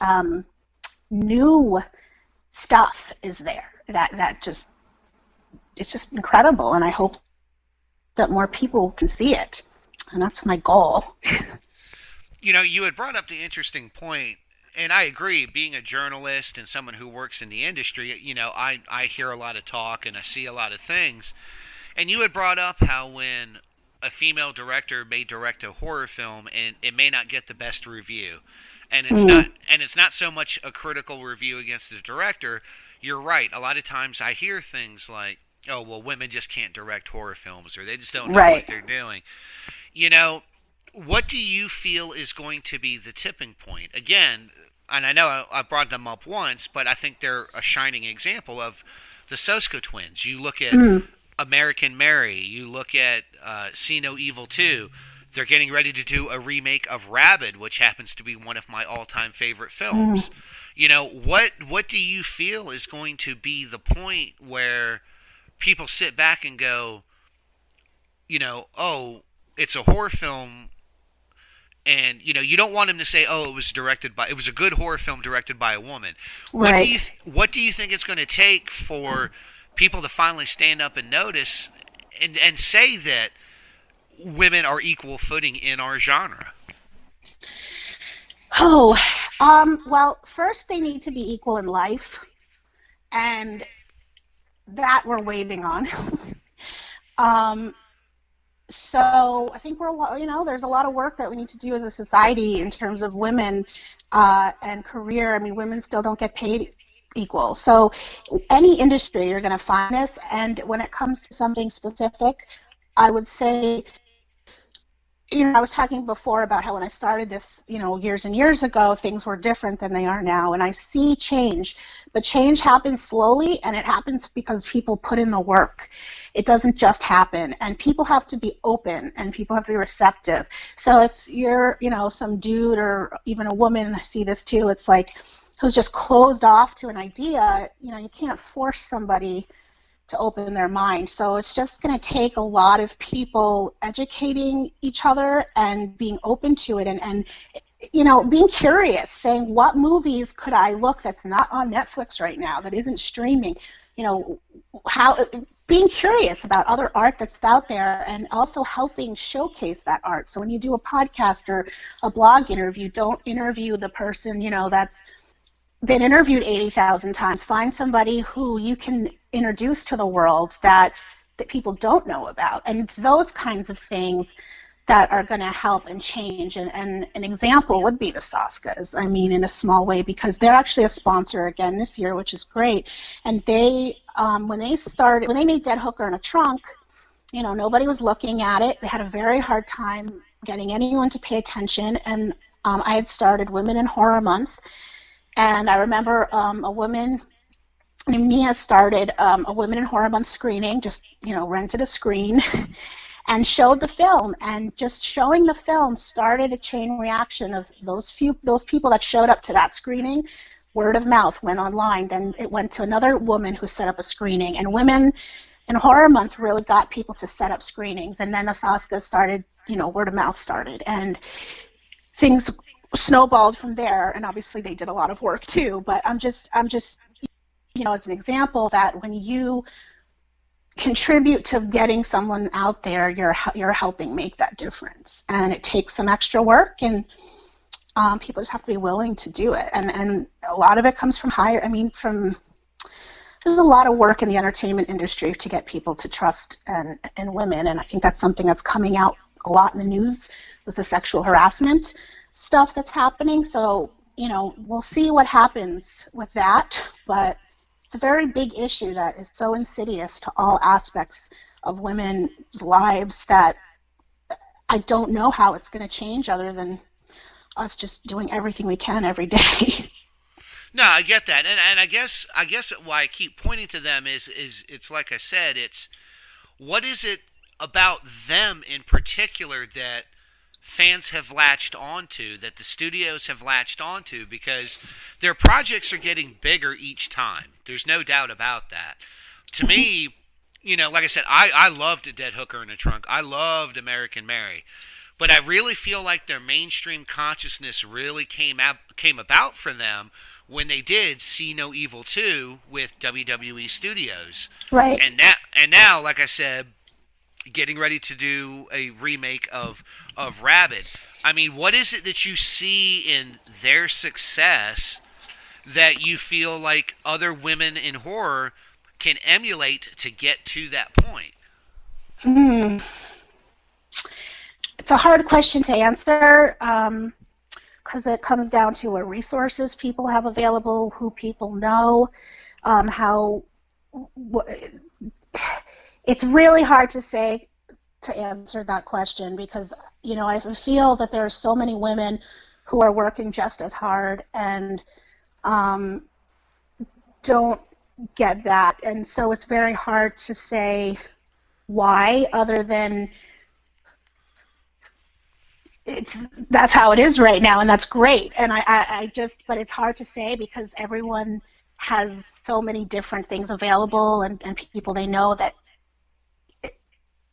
S5: new stuff is there. It's just incredible, and I hope that more people can see it, and that's my goal.
S1: You had brought up the interesting point, and I agree, being a journalist and someone who works in the industry, I hear a lot of talk and I see a lot of things. And you had brought up how when a female director may direct a horror film and it may not get the best review, and it's not so much a critical review against the director. You're right. A lot of times I hear things like, oh, well, women just can't direct horror films, or they just don't know what they're doing. What do you feel is going to be the tipping point? Again, and I know I brought them up once, but I think they're a shining example of the Sosko twins. You look at American Mary, you look at See No Evil 2. They're getting ready to do a remake of Rabid, which happens to be one of my all-time favorite films. What do you feel is going to be the point where people sit back and go, oh, it's a horror film, and you don't want them to say, oh, it was a good horror film directed by a woman.
S5: Right.
S1: What do you think it's going to take for people to finally stand up and notice and say that women are equal footing in our genre?
S5: Well, first they need to be equal in life, and that we're waiting on. So I think there's a lot of work that we need to do as a society in terms of women and career. Women still don't get paid equal. So any industry, you're going to find this. And when it comes to something specific, I would say, I was talking before about how when I started this, years and years ago, things were different than they are now. And I see change, but change happens slowly, and it happens because people put in the work. It doesn't just happen, and people have to be open, and people have to be receptive. So if you're, some dude or even a woman, I see this too, it's like, who's just closed off to an idea, you can't force somebody to open their mind. So it's just going to take a lot of people educating each other and being open to it, and being curious, saying, what movies could I look that's not on Netflix right now, that isn't streaming, being curious about other art that's out there, and also helping showcase that art. So when you do a podcast or a blog interview, don't interview the person, that's been interviewed 80,000 times. Find somebody who you can introduce to the world that people don't know about. And it's those kinds of things that are going to help and change. And an example would be the Soskas, in a small way, because they're actually a sponsor again this year, which is great. And they, when they made Dead Hooker in a Trunk, nobody was looking at it. They had a very hard time getting anyone to pay attention. And I had started Women in Horror Month. And I remember a woman named Mia started a Women in Horror Month screening, just, rented a screen and showed the film. And just showing the film started a chain reaction of those people that showed up to that screening. Word of mouth went online. Then it went to another woman who set up a screening. And women And Horror Month really got people to set up screenings, and then the Saskia started, word of mouth started, and things snowballed from there. And obviously they did a lot of work too, but I'm just as an example that when you contribute to getting someone out there, you're helping make that difference. And it takes some extra work, and people just have to be willing to do it. And a lot of it comes from there's a lot of work in the entertainment industry to get people to trust in women, and I think that's something that's coming out a lot in the news with the sexual harassment stuff that's happening. So, we'll see what happens with that, but it's a very big issue that is so insidious to all aspects of women's lives that I don't know how it's going to change other than us just doing everything we can every day.
S1: No, I get that, and I guess why I keep pointing to them is it's like I said, it's what is it about them in particular that fans have latched onto, that the studios have latched onto, because their projects are getting bigger each time. There's no doubt about that. To me, like I said, I loved A Dead Hooker in the Trunk. I loved American Mary. But I really feel like their mainstream consciousness really came about for them when they did See No Evil 2 with WWE Studios.
S5: Right.
S1: And now, like I said, getting ready to do a remake of Rabid. I mean, what is it that you see in their success that you feel like other women in horror can emulate to get to that point?
S5: It's a hard question to answer because it comes down to what resources people have available, who people know, it's really hard to answer that question because, I feel that there are so many women who are working just as hard and don't get that. And so it's very hard to say why, other than that's how it is right now, and that's great. And but it's hard to say because everyone has so many different things available and people they know that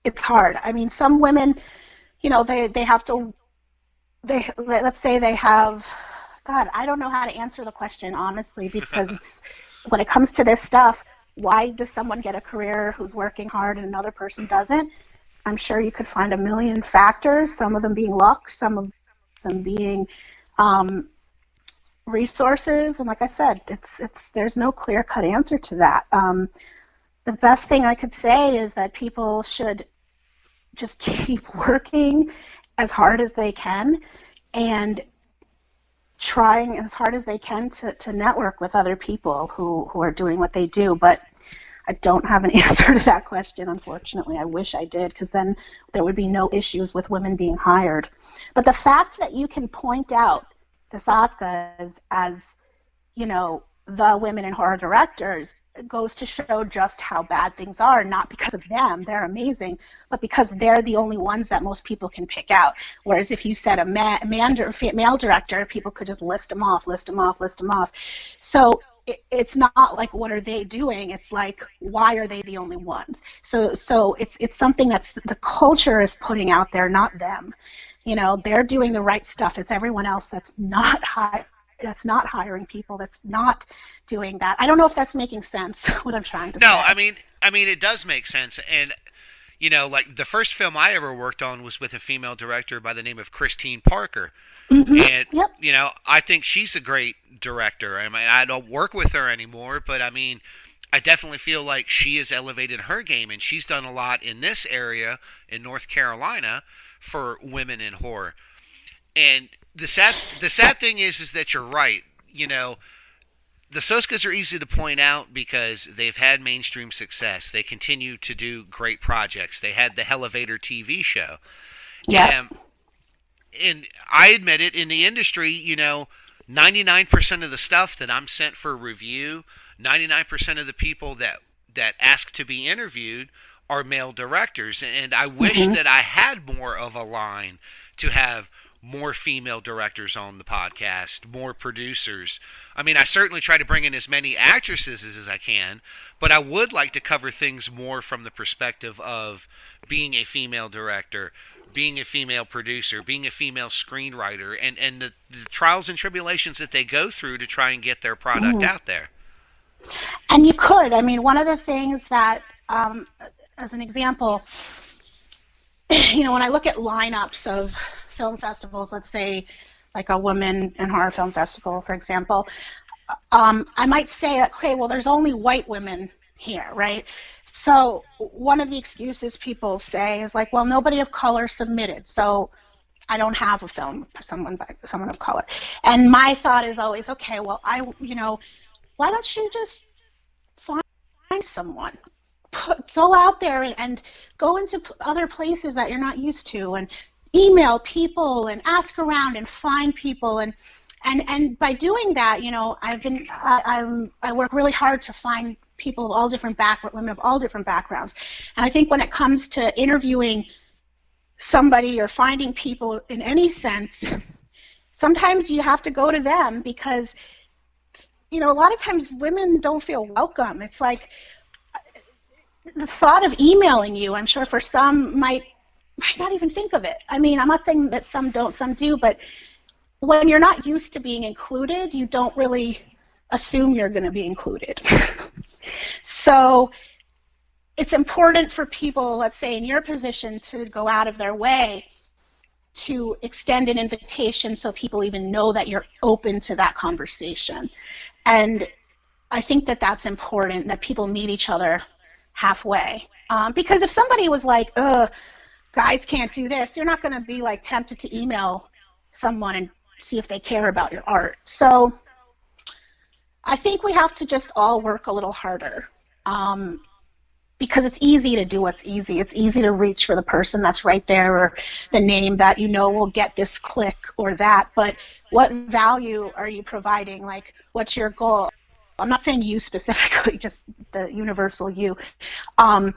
S5: it's hard. I mean, some women, they have to, let's say they have, God, I don't know how to answer the question, honestly, because when it comes to this stuff, why does someone get a career who's working hard and another person doesn't? I'm sure you could find a million factors, some of them being luck, some of them being resources. And like I said, there's no clear-cut answer to that. The best thing I could say is that people should just keep working as hard as they can and trying as hard as they can to network with other people who are doing what they do. But I don't have an answer to that question, unfortunately. I wish I did, because then there would be no issues with women being hired. But the fact that you can point out the Saskas as, the women in horror directors goes to show just how bad things are, not because of them, they're amazing, but because they're the only ones that most people can pick out. Whereas if you said a male director, people could just list them off. So it's not like, what are they doing? It's like, why are they the only ones? So it's something that's the culture is putting out there, not them. They're doing the right stuff. It's everyone else that's not hiring people, that's not doing that. I don't know if that's making sense, what I'm trying to say.
S1: No, I mean it does make sense. And like the first film I ever worked on was with a female director by the name of Christine Parker.
S5: Mm-hmm.
S1: And
S5: yep.
S1: I think she's a great director. I mean, I don't work with her anymore, but I mean, I definitely feel like she has elevated her game, and she's done a lot in this area in North Carolina for women in horror. And the sad thing is that you're right. The Soskas are easy to point out because they've had mainstream success. They continue to do great projects. They had the Hellevator TV show.
S5: Yeah.
S1: And I admit it, in the industry, 99% of the stuff that I'm sent for review, 99% of the people that ask to be interviewed are male directors. And I wish that I had more of a line to have more female directors on the podcast, more producers. I mean, I certainly try to bring in as many actresses as I can, but I would like to cover things more from the perspective of being a female director, being a female producer, being a female screenwriter, and the trials and tribulations that they go through to try and get their product out there.
S5: And you could. I mean, one of the things that, as an example, when I look at lineups of film festivals, let's say like a Women in Horror Film Festival, for example, I might say, okay, well, there's only white women here, right? So one of the excuses people say is like, well, nobody of color submitted, so I don't have a film for someone of color. And my thought is always, okay, well, why don't you just find someone? Go out there and go into other places that you're not used to, and email people and ask around and find people, and by doing that, I work really hard to find people of all different women of all different backgrounds. And I think when it comes to interviewing somebody or finding people in any sense, sometimes you have to go to them because a lot of times women don't feel welcome. It's like the thought of emailing you, I'm sure for some might not even think of it. I mean, I'm not saying that some don't, some do, but when you're not used to being included, you don't really assume you're going to be included. So it's important for people, let's say in your position, to go out of their way to extend an invitation so people even know that you're open to that conversation. And I think that that's important, that people meet each other halfway. Because if somebody was like, guys can't do this, you're not going to be like tempted to email someone and see if they care about your art. So I think we have to just all work a little harder, because it's easy to do what's easy. It's easy to reach for the person that's right there, or the name that will get this click or that. But what value are you providing? Like, what's your goal? I'm not saying you specifically, just the universal you, and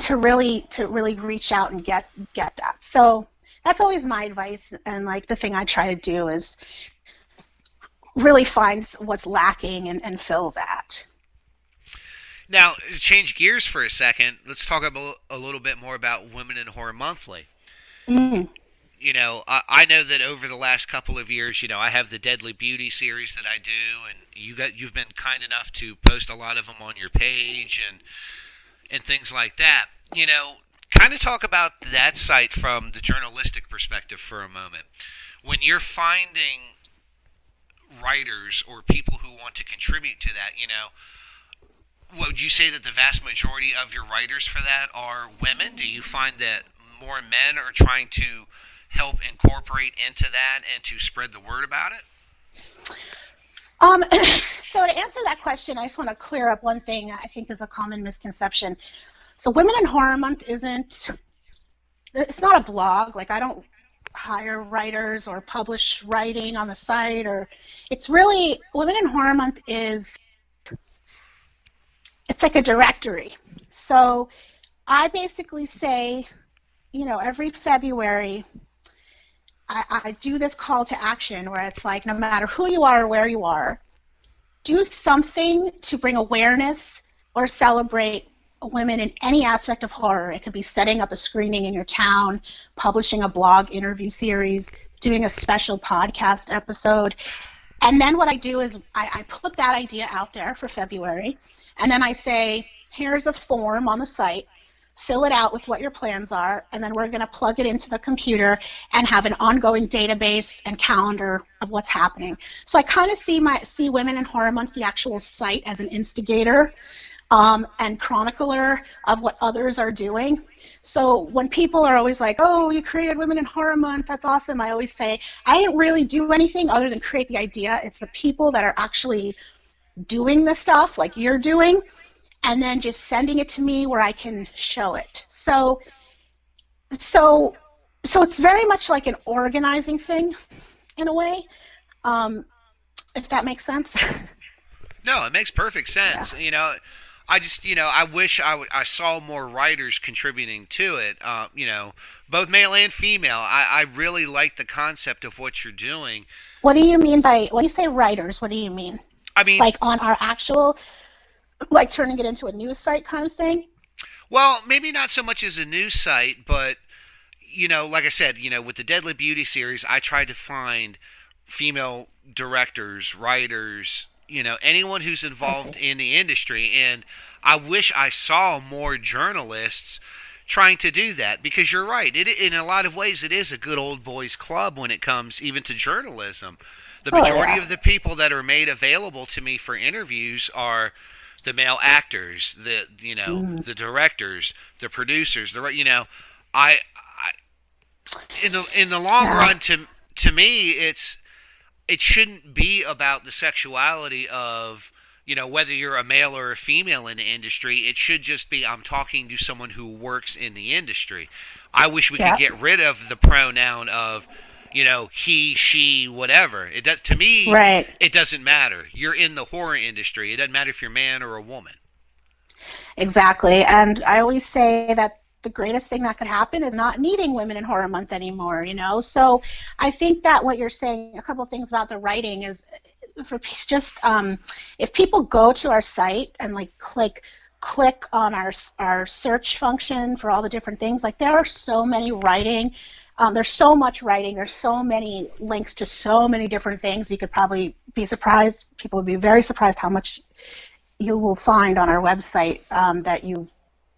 S5: to really reach out and get that. So that's always my advice, and like the thing I try to do is really find what's lacking and fill that.
S1: Now, to change gears for a second, let's talk about a little bit more about Women in Horror Monthly.
S5: Mm.
S1: I know that over the last couple of years, I have the Deadly Beauty series that I do, and you've been kind enough to post a lot of them on your page and things like that. Kind of talk about that site from the journalistic perspective for a moment. When you're finding writers or people who want to contribute to that, would you say that the vast majority of your writers for that are women? Do you find that more men are trying to help incorporate into that and to spread the word about it?
S5: So to answer that question, I just want to clear up one thing I think is a common misconception. So Women in Horror Month it's not a blog. Like, I don't hire writers or publish writing on the site, or it's really, Women in Horror Month it's like a directory. So I basically say, every February, I do this call to action where it's like, no matter who you are or where you are, do something to bring awareness or celebrate women in any aspect of horror. It could be setting up a screening in your town, publishing a blog interview series, doing a special podcast episode. And then what I do is I put that idea out there for February, and then I say, here's a form on the site. Fill it out with what your plans are, and then we're going to plug it into the computer and have an ongoing database and calendar of what's happening. So I kind of see Women in Horror Month, the actual site, as an instigator and chronicler of what others are doing. So when people are always like, oh, you created Women in Horror Month, that's awesome, I always say, I didn't really do anything other than create the idea. It's the people that are actually doing the stuff like you're doing, and then just sending it to me where I can show it. So it's very much like an organizing thing in a way, if that makes sense.
S1: No, it makes perfect sense.
S5: Yeah.
S1: I just, I wish I saw more writers contributing to it. Both male and female. I really like the concept of what you're doing.
S5: What do you mean by, when you say writers, what do you mean?
S1: I mean,
S5: Like on our actual, like turning it into a news site kind of thing?
S1: well, maybe not so much as a news site, but like I said, with the Deadly Beauty series, I tried to find female directors, writers, anyone who's
S5: I
S1: involved
S5: see.
S1: in the industry. And I wish I saw more journalists trying to do that because you're right. In a lot of ways, it is a good old boys club when it comes even to journalism. The
S5: Oh,
S1: majority
S5: yeah.
S1: of the people that are made available to me for interviews are the male actors, the directors, the producers, I in the long
S5: Yeah.
S1: run, to me, it shouldn't be about the sexuality of whether you're a male or a female in the industry. It should just be I'm talking to someone who works in the industry. I wish we could
S5: Yeah.
S1: get rid of the pronoun of he, she, whatever. It does to me.
S5: Right.
S1: It doesn't matter. You're in the horror industry. It doesn't matter if you're a man or a woman.
S5: Exactly. And I always say that the greatest thing that could happen is not needing Women in Horror Month anymore, you know? So I think that what you're saying, a couple of things about the writing is for just if people go to our site and like click on our search function for all the different things, like there are so many writing. There's so much writing. There's so many links to so many different things. You could probably be surprised. People would be very surprised how much you will find on our website that you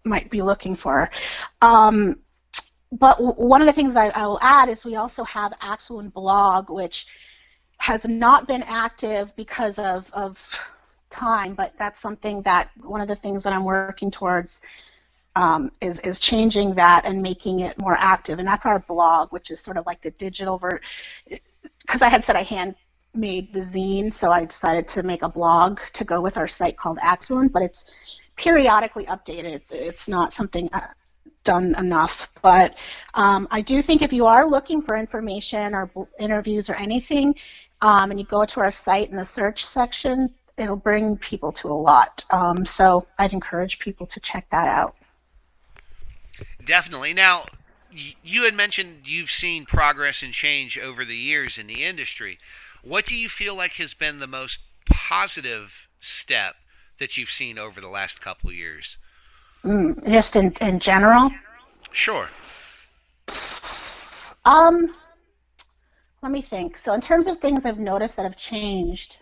S5: might be looking for. But one of the things I will add is we also have Axel blog, which has not been active because of time, but that's something that one of the things that I'm working towards is changing that and making it more active. And that's our blog, which is sort of like the digital because I had said I handmade the zine, so I decided to make a blog to go with our site called Axel, but it's periodically updated. It's not something done enough, but I do think if you are looking for information or interviews or anything, and you go to our site in the search section, it'll bring people to a lot. So I'd encourage people to check that out.
S1: Definitely. Now, you had mentioned you've seen progress and change over the years in the industry. What do you feel like has been the most positive step that you've seen over the last couple of years?
S5: Just in general?
S1: Sure.
S5: Let me think. So in terms of things I've noticed that have changed,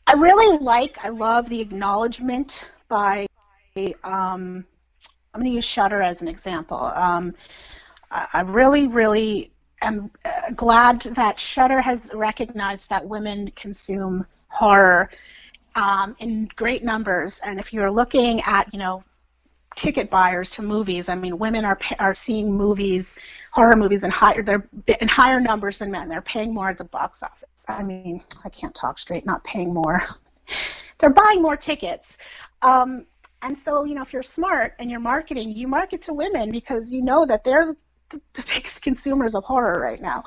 S5: I love the acknowledgement by, I'm going to use Shudder as an example. I really am glad that Shudder has recognized that women consume horror in great numbers. And if you're looking at, ticket buyers to movies, I mean, women are seeing movies, horror movies, they're in higher numbers than men. They're paying more at the box office. I mean, I can't talk straight, not paying more. They're buying more tickets. And so, if you're smart and you're marketing, you market to women because you know that they're the biggest consumers of horror right now.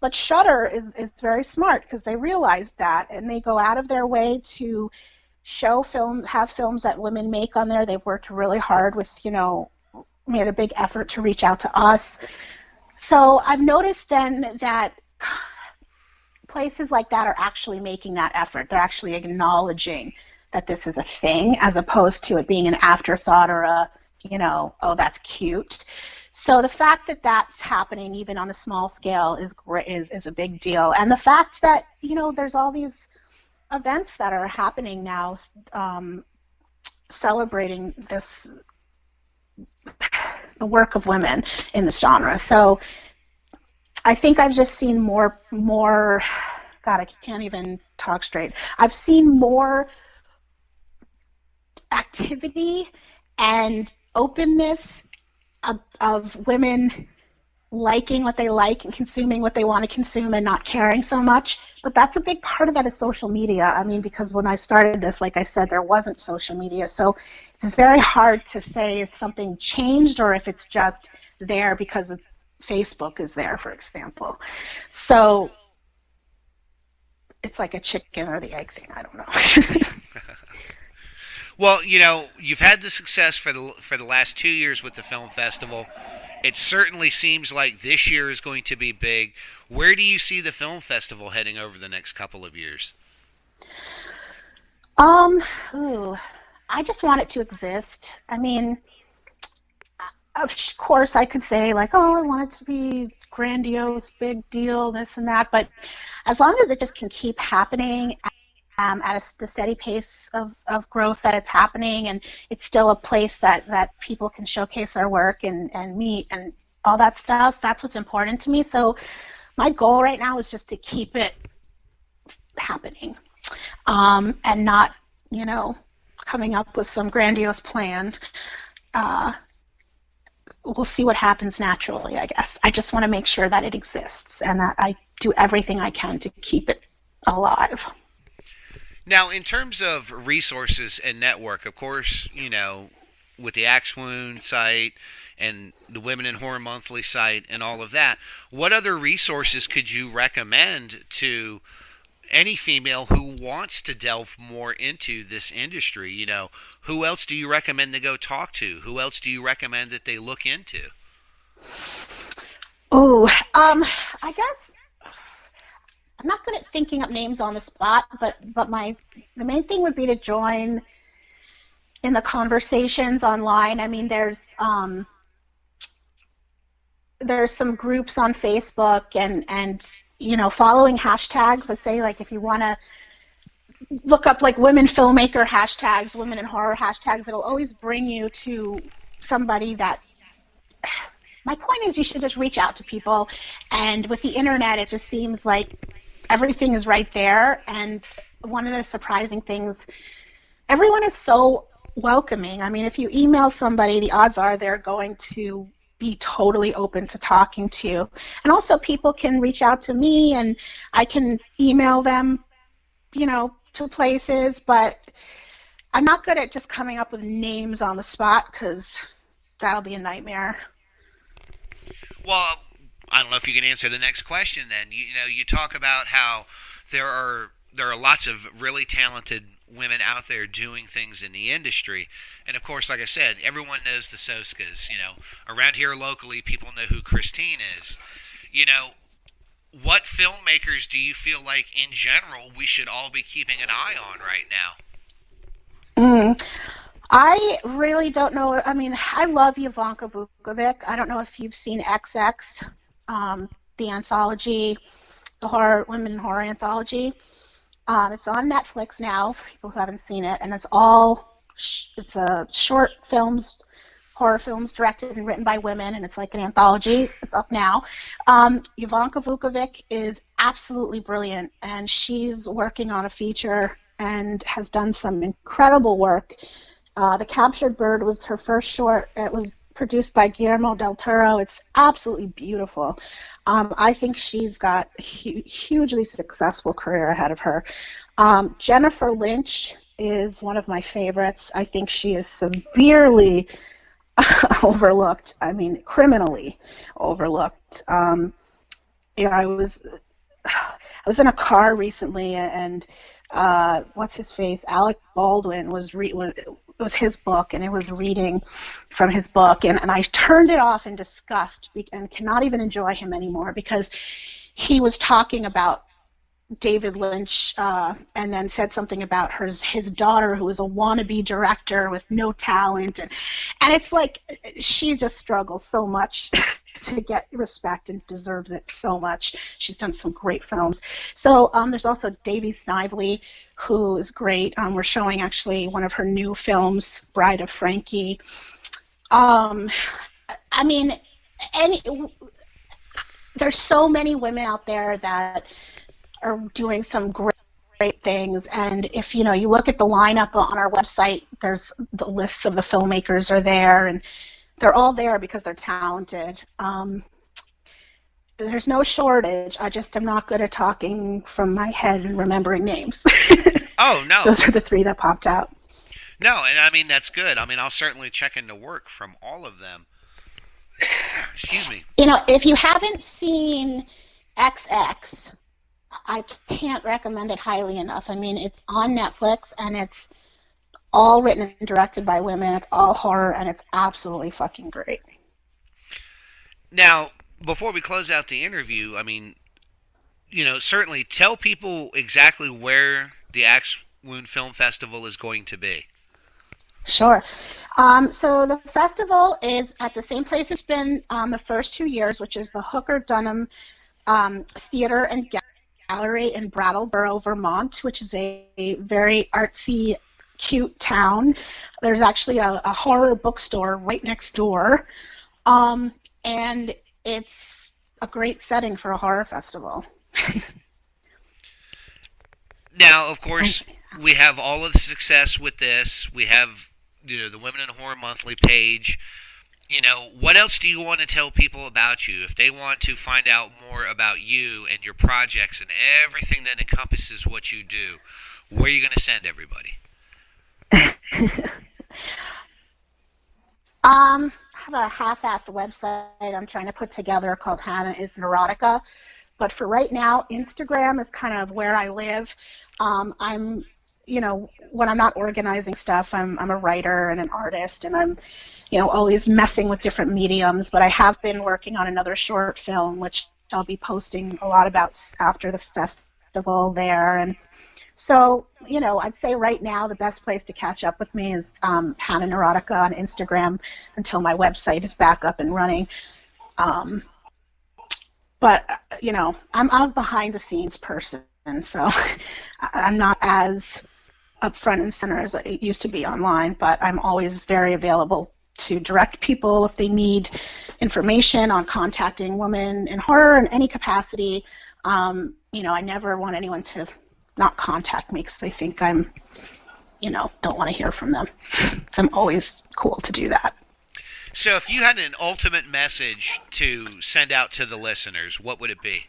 S5: But Shudder is very smart because they realize that, and they go out of their way to have films that women make on there. They've worked really hard with, made a big effort to reach out to us. So I've noticed then that places like that are actually making that effort. They're actually acknowledging that this is a thing, as opposed to it being an afterthought or oh, that's cute. So the fact that that's happening even on a small scale is great, is a big deal. And the fact that, there's all these events that are happening now celebrating the work of women in this genre. So I think I've just seen more, God, I can't even talk straight. I've seen more activity and openness of women liking what they like and consuming what they want to consume and not caring so much. But that's a big part of that is social media. I mean, because when I started this, like I said, there wasn't social media. So it's very hard to say if something changed or if it's just there because Facebook is there, for example. So it's like a chicken or the egg thing. I don't know.
S1: Well, you've had the success for the last 2 years with the film festival. It certainly seems like this year is going to be big. Where do you see the film festival heading over the next couple of years?
S5: Um, ooh, I just want it to exist. I mean, of course, I could say like, oh, I want it to be grandiose, big deal, this and that. But as long as it just can keep happening at the steady pace of growth that it's happening, and it's still a place that people can showcase their work and meet and all that stuff, that's what's important to me. So my goal right now is just to keep it happening, and not, coming up with some grandiose plan. Uh, we'll see what happens naturally, I guess. I just want to make sure that it exists and that I do everything I can to keep it alive.
S1: Now, in terms of resources and network, of course, with the Axe Wound site and the Women in Horror Monthly site and all of that, what other resources could you recommend to any female who wants to delve more into this industry? Who else do you recommend to go talk to? Who else do you recommend that they look into?
S5: Oh, I guess I'm not good at thinking up names on the spot, but the main thing would be to join in the conversations online. I mean, there's some groups on Facebook and following hashtags. Let's say, like, if you want to look up like women filmmaker hashtags, women in horror hashtags, it'll always bring you to somebody that. My point is, you should just reach out to people, and with the internet, it just seems like everything is right there. And one of the surprising things, everyone is so welcoming. I mean, if you email somebody, the odds are they're going to be totally open to talking to you. And also, people can reach out to me, and I can email them, to places. But I'm not good at just coming up with names on the spot, because that'll be a nightmare.
S1: Well, I don't know if you can answer the next question then. You talk about how there are lots of really talented women out there doing things in the industry. And of course, like I said, everyone knows the Soskas. Around here locally, people know who Christine is. What filmmakers do you feel like in general we should all be keeping an eye on right now?
S5: I really don't know. I mean, I love Ivanka Vukovic. I don't know if you've seen XX, the anthology, the Women in Horror anthology. It's on Netflix now for people who haven't seen it, and it's a short films, horror films directed and written by women, and it's like an anthology. It's up now. Ivanka Vukovic is absolutely brilliant, and she's working on a feature and has done some incredible work. The Captured Bird was her first short. It was produced by Guillermo del Toro. It's absolutely beautiful. I think she's got a hugely successful career ahead of her. Jennifer Lynch is one of my favorites. I think she is severely overlooked. I mean, criminally overlooked. I was in a car recently, and what's his face? Alec Baldwin it was his book, and it was reading from his book, and I turned it off in disgust and cannot even enjoy him anymore, because he was talking about David Lynch, and then said something about his daughter, who was a wannabe director with no talent, and it's like she just struggles so much to get respect and deserves it so much. She's done some great films. So there's also Davy Snively, who is great. We're showing actually one of her new films, Bride of Frankie. I mean, there's so many women out there that are doing some great things, and if you look at the lineup on our website, there's the lists of the filmmakers are there, and they're all there because they're talented. There's no shortage. I just am not good at talking from my head and remembering names.
S1: Oh, no.
S5: Those are the three that popped out.
S1: No, and I mean, that's good. I mean, I'll certainly check into work from all of them. Excuse me.
S5: If you haven't seen XX, I can't recommend it highly enough. I mean, it's on Netflix, and it's all written and directed by women. It's all horror, and it's absolutely fucking great.
S1: Now, before we close out the interview, I mean, certainly tell people exactly where the Axe Wound Film Festival is going to be.
S5: Sure. So the festival is at the same place it's been the first 2 years, which is the Hooker Dunham Theater and Gallery in Brattleboro, Vermont, which is a very artsy, cute town. There's actually a horror bookstore right next door, and it's a great setting for a horror festival.
S1: Now, of course, we have all of the success with this. We have, the Women in Horror Monthly page. What else do you want to tell people about you? If they want to find out more about you and your projects and everything that encompasses what you do, where are you going to send everybody?
S5: I have a half-assed website I'm trying to put together called Hannah Neurotica. But for right now, Instagram is kind of where I live. I'm, when I'm not organizing stuff, I'm a writer and an artist, and I'm, always messing with different mediums. But I have been working on another short film, which I'll be posting a lot about after the festival there. And so, I'd say right now the best place to catch up with me is Hannah Neurotica on Instagram until my website is back up and running. But, I'm a behind-the-scenes person, so I'm not as up front and center as it used to be online, but I'm always very available to direct people if they need information on contacting women in horror in any capacity. I never want anyone to not contact me because they think I'm, don't want to hear from them. I'm always cool to do that.
S1: So if you had an ultimate message to send out to the listeners, what would it be?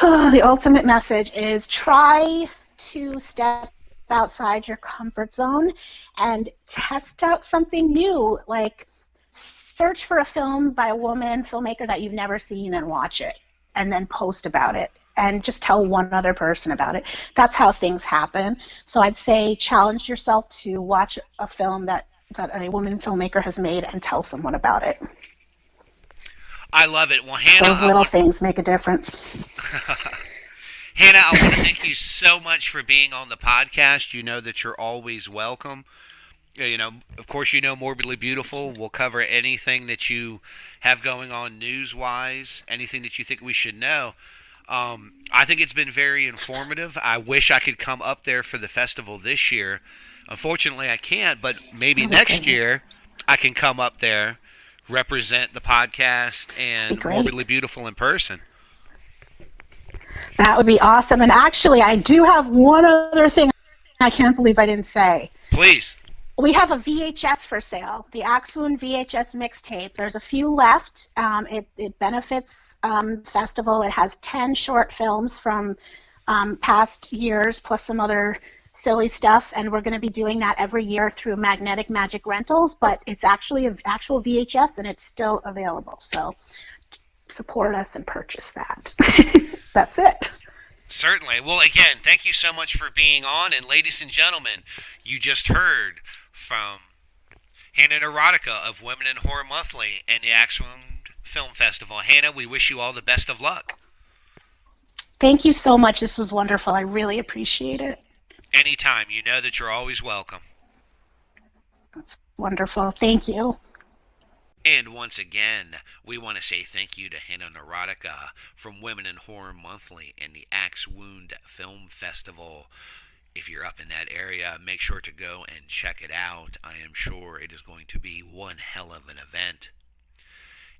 S5: The ultimate message is try to step outside your comfort zone and test out something new. Like, search for a film by a woman filmmaker that you've never seen and watch it, and then post about it. And just tell one other person about it. That's how things happen. So I'd say challenge yourself to watch a film that a woman filmmaker has made and tell someone about it.
S1: I love it. Well, Hannah,
S5: those little things make a difference.
S1: Hannah, I want to thank you so much for being on the podcast. You know that you're always welcome. Of course, Morbidly Beautiful. We'll cover anything that you have going on news-wise, anything that you think we should know. I think it's been very informative. I wish I could come up there for the festival this year. Unfortunately, I can't, but maybe next year I can come up there, represent the podcast and Morbidly Beautiful in person.
S5: That would be awesome. And actually, I do have one other thing I can't believe I didn't say.
S1: Please.
S5: We have a VHS for sale, the Axe Wound VHS mixtape. There's a few left. It benefits the festival. It has 10 short films from past years, plus some other silly stuff, and we're going to be doing that every year through Magnetic Magic Rentals, but it's actually an actual VHS, and it's still available. So support us and purchase that. That's it.
S1: Certainly. Well, again, thank you so much for being on, and ladies and gentlemen, you just heard from Hannah Neurotica of Women in Horror Monthly and the Axe Wound Film Festival. Hannah, we wish you all the best of luck.
S5: Thank you so much. This was wonderful. I really appreciate it.
S1: Anytime. You know that you're always welcome.
S5: That's wonderful. Thank you.
S1: And once again, we want to say thank you to Hannah Neurotica from Women in Horror Monthly and the Axe Wound Film Festival. If you're up in that area, make sure to go and check it out. I am sure it is going to be one hell of an event.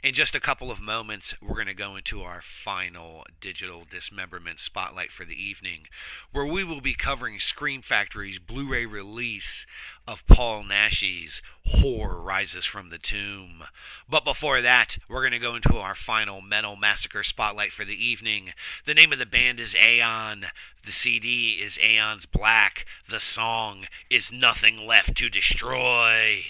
S1: In just a couple of moments, we're going to go into our final digital dismemberment spotlight for the evening, where we will be covering Scream Factory's Blu-ray release of Paul Nash's Horror Rises from the Tomb. But before that, we're going to go into our final Metal Massacre Spotlight for the evening. The name of the band is Aeon. The CD is Aeon's Black. The song is Nothing Left to Destroy.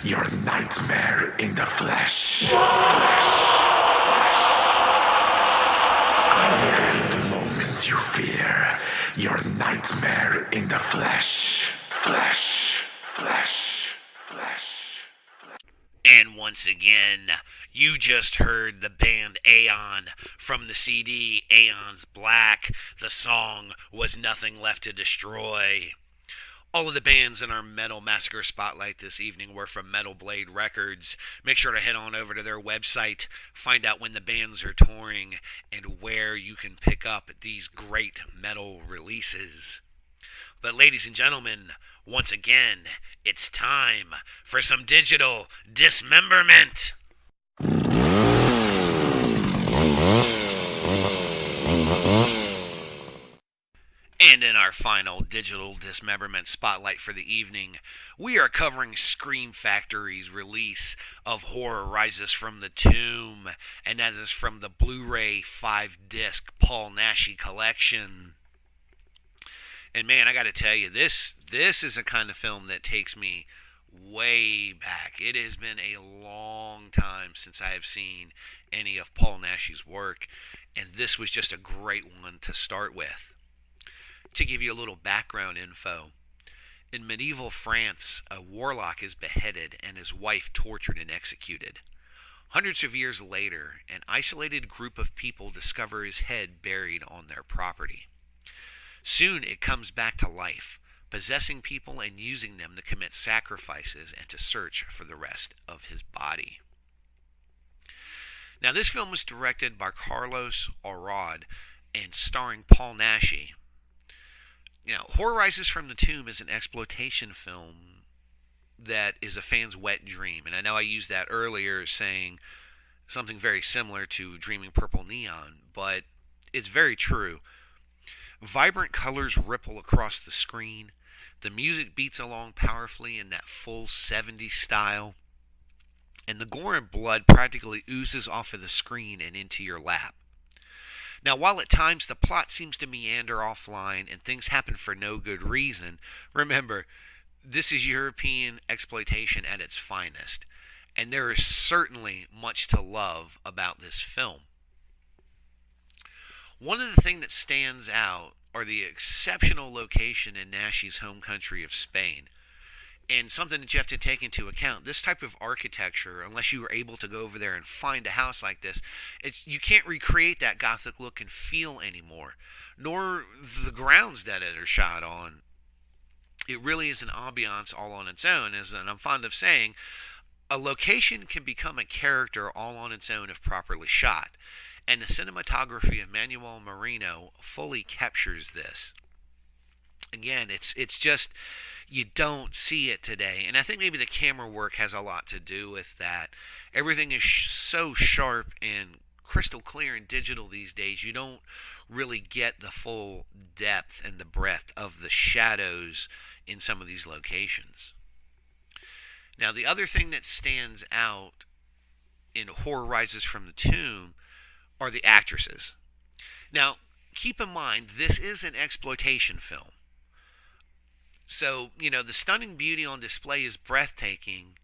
S4: Your nightmare in the flesh. I am the moment you fear. Your nightmare in the flesh. Flesh.
S1: And once again, you just heard the band Aeon from the CD Aeon's Black. The song was Nothing Left to Destroy. All of the bands in our Metal Massacre Spotlight this evening were from Metal Blade Records. Make sure to head on over to their website, find out when the bands are touring, and where you can pick up these great metal releases. But ladies and gentlemen, once again, it's time for some digital dismemberment. And in our final digital dismemberment spotlight for the evening, we are covering Scream Factory's release of Horror Rises from the Tomb, and that is from the Blu-Ray 5-disc Paul Naschy collection. And man, I got to tell you, this is a kind of film that takes me way back. It has been a long time since I have seen any of Paul Naschy's work, and this was just a great one to start with. To give you a little background info, in medieval France, a warlock is beheaded and his wife tortured and executed. Hundreds of years later, an isolated group of people discover his head buried on their property. Soon it comes back to life, possessing people and using them to commit sacrifices and to search for the rest of his body. Now, this film was directed by Carlos Arad and starring Paul Naschy. Now, Horror Rises from the Tomb is an exploitation film that is a fan's wet dream. And I know I used that earlier saying something very similar to Dreaming Purple Neon, but it's very true. Vibrant colors ripple across the screen. The music beats along powerfully in that full 70s style. And the gore and blood practically oozes off of the screen and into your lap. Now, while at times the plot seems to meander offline and things happen for no good reason, remember, this is European exploitation at its finest. And there is certainly much to love about this film. One of the things that stands out are the exceptional location in Naschy's home country of Spain. And something that you have to take into account, this type of architecture, unless you were able to go over there and find a house like this, you can't recreate that Gothic look and feel anymore, nor the grounds that it are shot on. It really is an ambiance all on its own, and I'm fond of saying, a location can become a character all on its own if properly shot. And the cinematography of Manuel Marino fully captures this. Again, it's just, you don't see it today. And I think maybe the camera work has a lot to do with that. Everything is so sharp and crystal clear and digital these days. You don't really get the full depth and the breadth of the shadows in some of these locations. Now, the other thing that stands out in Horror Rises from the Tomb are the actresses. Now, keep in mind, this is an exploitation film. So, the stunning beauty on display is breathtaking,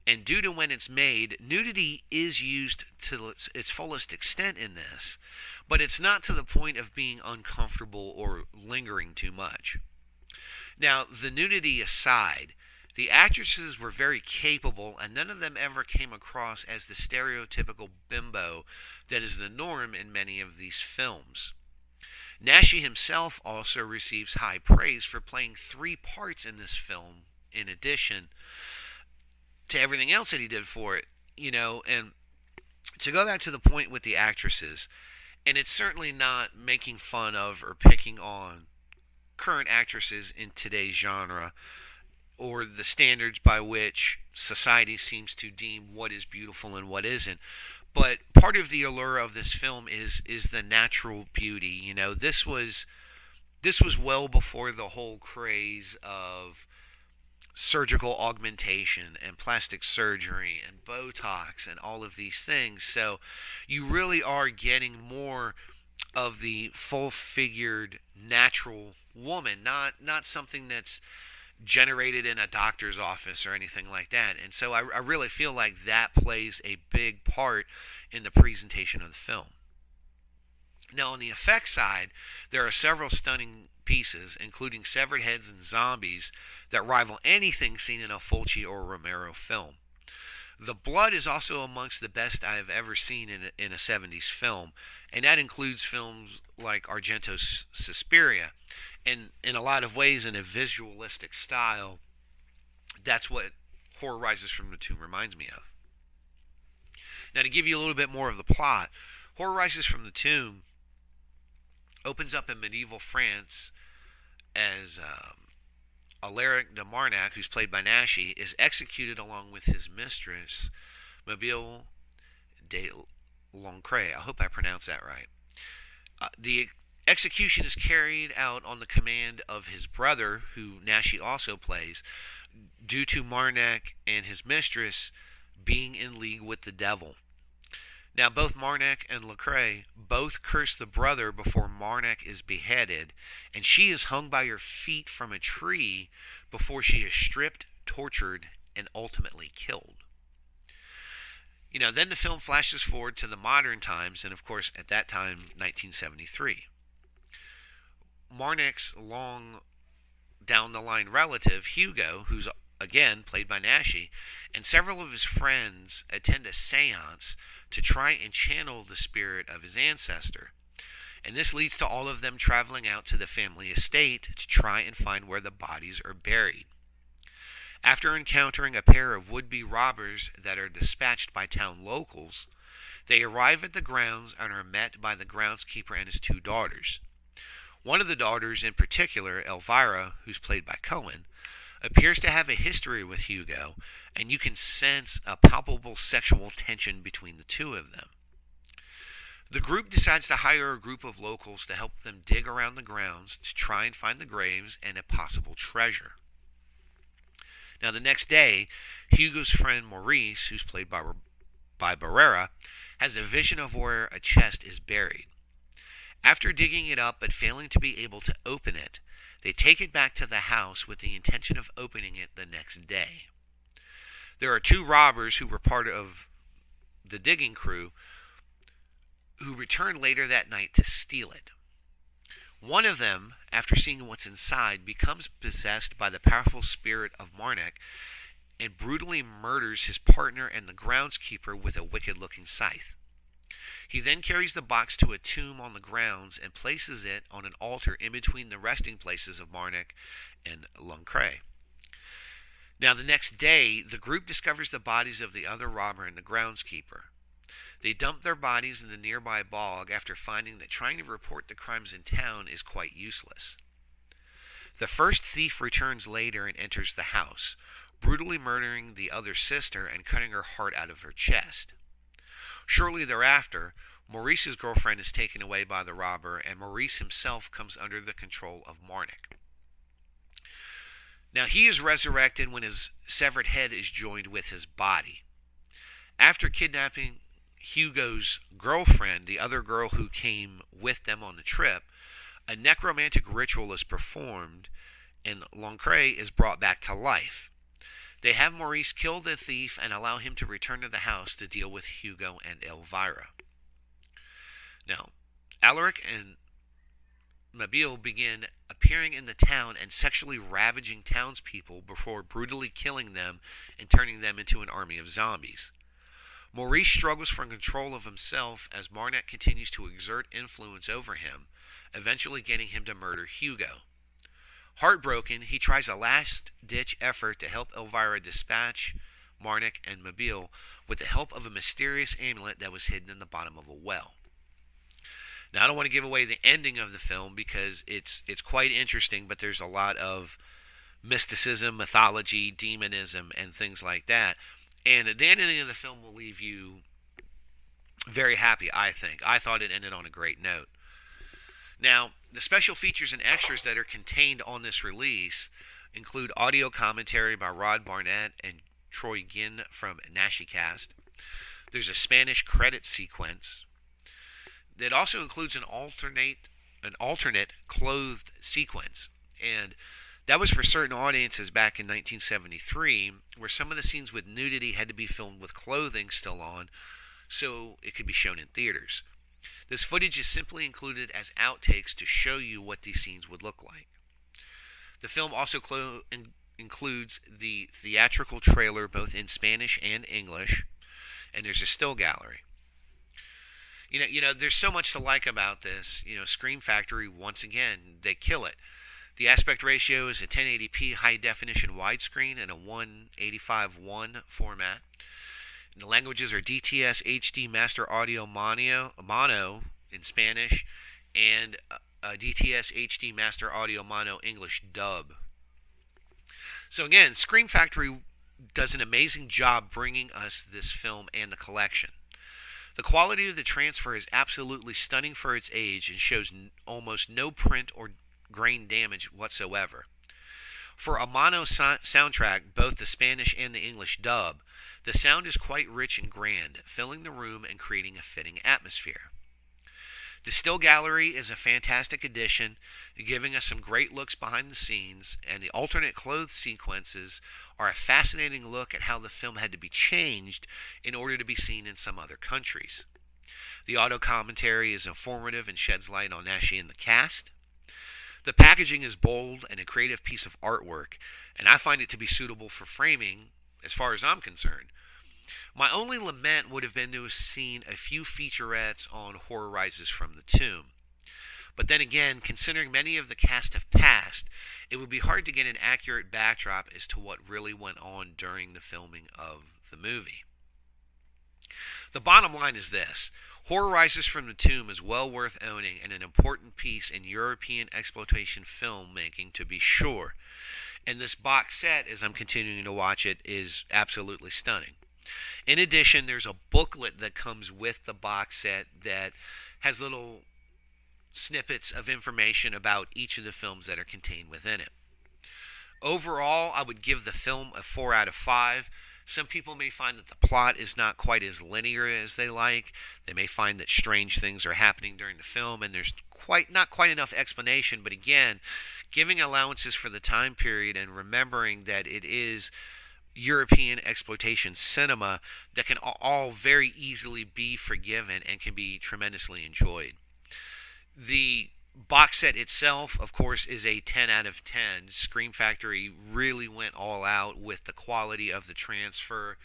S1: and due to when it's made, nudity is used to its fullest extent in this, but it's not to the point of being uncomfortable or lingering too much. Now, the nudity aside, the actresses were very capable, and none of them ever came across as the stereotypical bimbo that is the norm in many of these films. Naschy himself also receives high praise for playing 3 parts in this film, in addition to everything else that he did for it, and to go back to the point with the actresses, and it's certainly not making fun of or picking on current actresses in today's genre, or the standards by which society seems to deem what is beautiful and what isn't. But part of the allure of this film is the natural beauty. This was well before the whole craze of surgical augmentation and plastic surgery and Botox and all of these things. So you really are getting more of the full-figured natural woman, not something that's generated in a doctor's office or anything like that. And so I really feel like that plays a big part in the presentation of the film. Now, on the effects side, there are several stunning pieces, including severed heads and zombies, that rival anything seen in a Fulci or Romero film. The blood is also amongst the best I have ever seen in a 70s film, and that includes films like Argento's Suspiria. And in a lot of ways, in a visualistic style, that's what Horror Rises from the Tomb reminds me of. Now, to give you a little bit more of the plot, Horror Rises from the Tomb opens up in medieval France as Alaric de Marnac, who's played by Nashi, is executed along with his mistress, Mabille de Lancret. I hope I pronounced that right. The execution is carried out on the command of his brother, who Nashi also plays, due to Marnac and his mistress being in league with the devil. Now, both Marnac and Lancret both curse the brother before Marnac is beheaded, and she is hung by her feet from a tree before she is stripped, tortured, and ultimately killed. Then the film flashes forward to the modern times, and of course, at that time, 1973. Marnac's long down the line relative, Hugo, who's again played by Nashi, and several of his friends attend a seance to try and channel the spirit of his ancestor. And this leads to all of them traveling out to the family estate to try and find where the bodies are buried. After encountering a pair of would-be robbers that are dispatched by town locals, they arrive at the grounds and are met by the groundskeeper and his two daughters. One of the daughters in particular, Elvira, who's played by Cohen, appears to have a history with Hugo, and you can sense a palpable sexual tension between the two of them. The group decides to hire a group of locals to help them dig around the grounds to try and find the graves and a possible treasure. Now, the next day, Hugo's friend Maurice, who's played by Barrera, has a vision of where a chest is buried. After digging it up but failing to be able to open it, they take it back to the house with the intention of opening it the next day. There are two robbers who were part of the digging crew who return later that night to steal it. One of them, after seeing what's inside, becomes possessed by the powerful spirit of Marnac and brutally murders his partner and the groundskeeper with a wicked-looking scythe. He then carries the box to a tomb on the grounds and places it on an altar in between the resting places of Marnac and Lancret. Now, the next day, the group discovers the bodies of the other robber and the groundskeeper. They dump their bodies in the nearby bog after finding that trying to report the crimes in town is quite useless. The first thief returns later and enters the house, brutally murdering the other sister and cutting her heart out of her chest. Shortly thereafter, Maurice's girlfriend is taken away by the robber, and Maurice himself comes under the control of Marnac. Now, he is resurrected when his severed head is joined with his body. After kidnapping Hugo's girlfriend, the other girl who came with them on the trip, a necromantic ritual is performed, and Lancret is brought back to life. They have Maurice kill the thief and allow him to return to the house to deal with Hugo and Elvira. Now, Alaric and Mabille begin appearing in the town and sexually ravaging townspeople before brutally killing them and turning them into an army of zombies. Maurice struggles for control of himself as Marnac continues to exert influence over him, eventually getting him to murder Hugo. Heartbroken, he tries a last-ditch effort to help Elvira dispatch Marnac and Mabille with the help of a mysterious amulet that was hidden in the bottom of a well. Now, I don't want to give away the ending of the film because it's quite interesting, but there's a lot of mysticism, mythology, demonism, and things like that. And the ending of the film will leave you very happy, I think. I thought it ended on a great note. Now, the special features and extras that are contained on this release include audio commentary by Rod Barnett and Troy Ginn from NashiCast. There's a Spanish credit sequence. It also includes an alternate clothed sequence. And That was for certain audiences back in 1973, where some of the scenes with nudity had to be filmed with clothing still on so it could be shown in theaters. This footage is simply included as outtakes to show you what these scenes would look like. The film also includes the theatrical trailer both in Spanish and English, and there's a still gallery. There's so much to like about this. Scream Factory, once again, they kill it. The aspect ratio is a 1080p high definition widescreen in a 185:1 format. The languages are DTS HD Master Audio Mono in Spanish and DTS HD Master Audio Mono English dub. So again, Scream Factory does an amazing job bringing us this film and the collection. The quality of the transfer is absolutely stunning for its age and shows almost no print or grain damage whatsoever. For a mono soundtrack, both the Spanish and the English dub, the sound is quite rich and grand, filling the room and creating a fitting atmosphere. The still gallery is a fantastic addition, giving us some great looks behind the scenes, and the alternate clothes sequences are a fascinating look at how the film had to be changed in order to be seen in some other countries. The auto commentary is informative and sheds light on Nashi and the cast. The packaging is bold and a creative piece of artwork, and I find it to be suitable for framing as far as I'm concerned. My only lament would have been to have seen a few featurettes on Horror Rises from the Tomb. But then again, considering many of the cast have passed, it would be hard to get an accurate backdrop as to what really went on during the filming of the movie. The bottom line is this: Horror Rises from the Tomb is well worth owning and an important piece in European exploitation filmmaking, to be sure. And this box set, as I'm continuing to watch it, is absolutely stunning. In addition, there's a booklet that comes with the box set that has little snippets of information about each of the films that are contained within it. Overall, I would give the film a 4 out of 5. Some people may find that the plot is not quite as linear as they like. They may find that strange things are happening during the film and there's not quite enough explanation. But again, giving allowances for the time period and remembering that it is European exploitation cinema that can all very easily be forgiven and can be tremendously enjoyed. The box set itself, of course, is a 10 out of 10. Scream Factory really went all out with the quality of the transfer,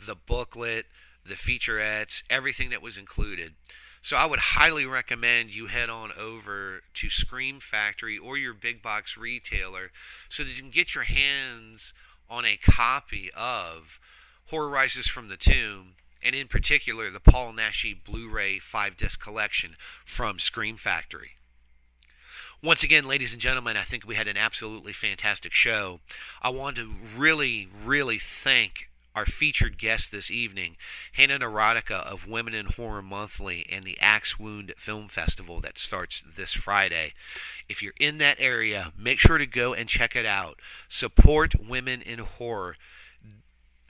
S1: the booklet, the featurettes, everything that was included. So I would highly recommend you head on over to Scream Factory or your big box retailer so that you can get your hands on a copy of Horror Rises from the Tomb, and in particular the Paul Naschy Blu-ray 5-disc collection from Scream Factory. Once again, ladies and gentlemen, I think we had an absolutely fantastic show. I want to really, really thank our featured guest this evening, Hannah Neurotica of Women in Horror Monthly and the Axe Wound Film Festival that starts this Friday. If you're in that area, make sure to go and check it out. Support women in horror.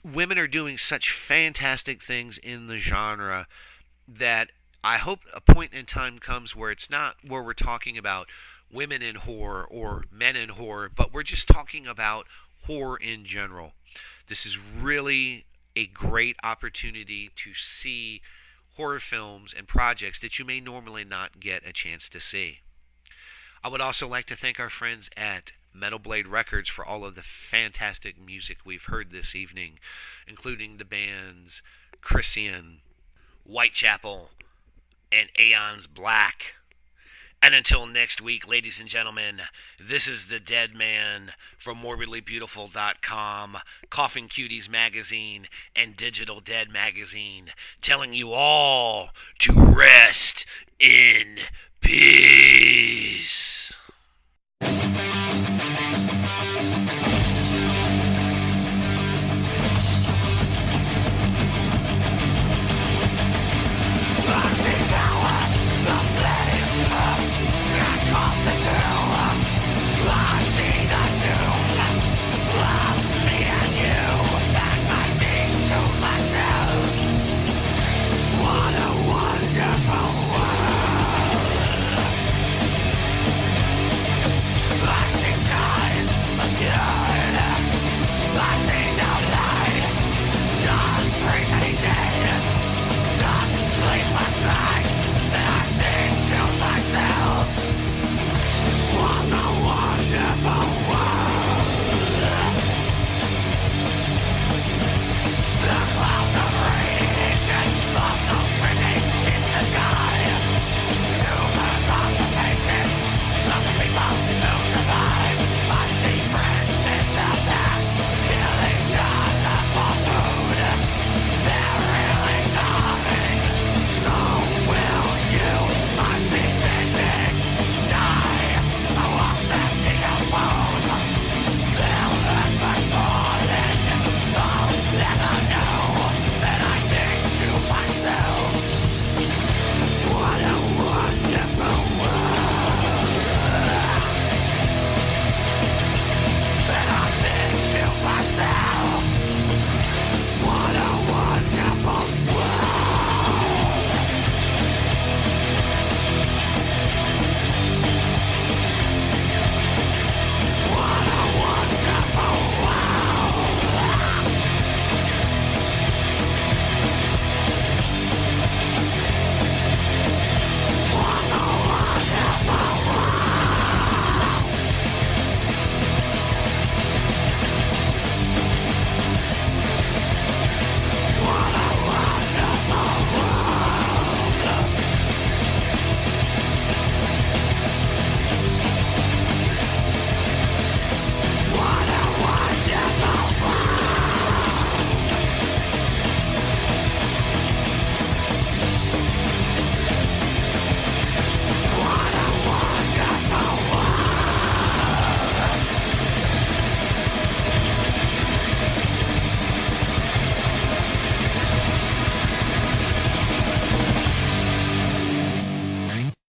S1: Women are doing such fantastic things in the genre that I hope a point in time comes where it's not where we're talking about women in horror or men in horror, but we're just talking about horror in general. This is really a great opportunity to see horror films and projects that you may normally not get a chance to see. I would also like to thank our friends at Metal Blade Records for all of the fantastic music we've heard this evening, including the bands Krisiun, Whitechapel, and Aeon's Black. And until next week, ladies and gentlemen, this is the Dead Man from MorbidlyBeautiful.com, Coughing Cuties Magazine, and Digital Dead Magazine, telling you all to rest in peace.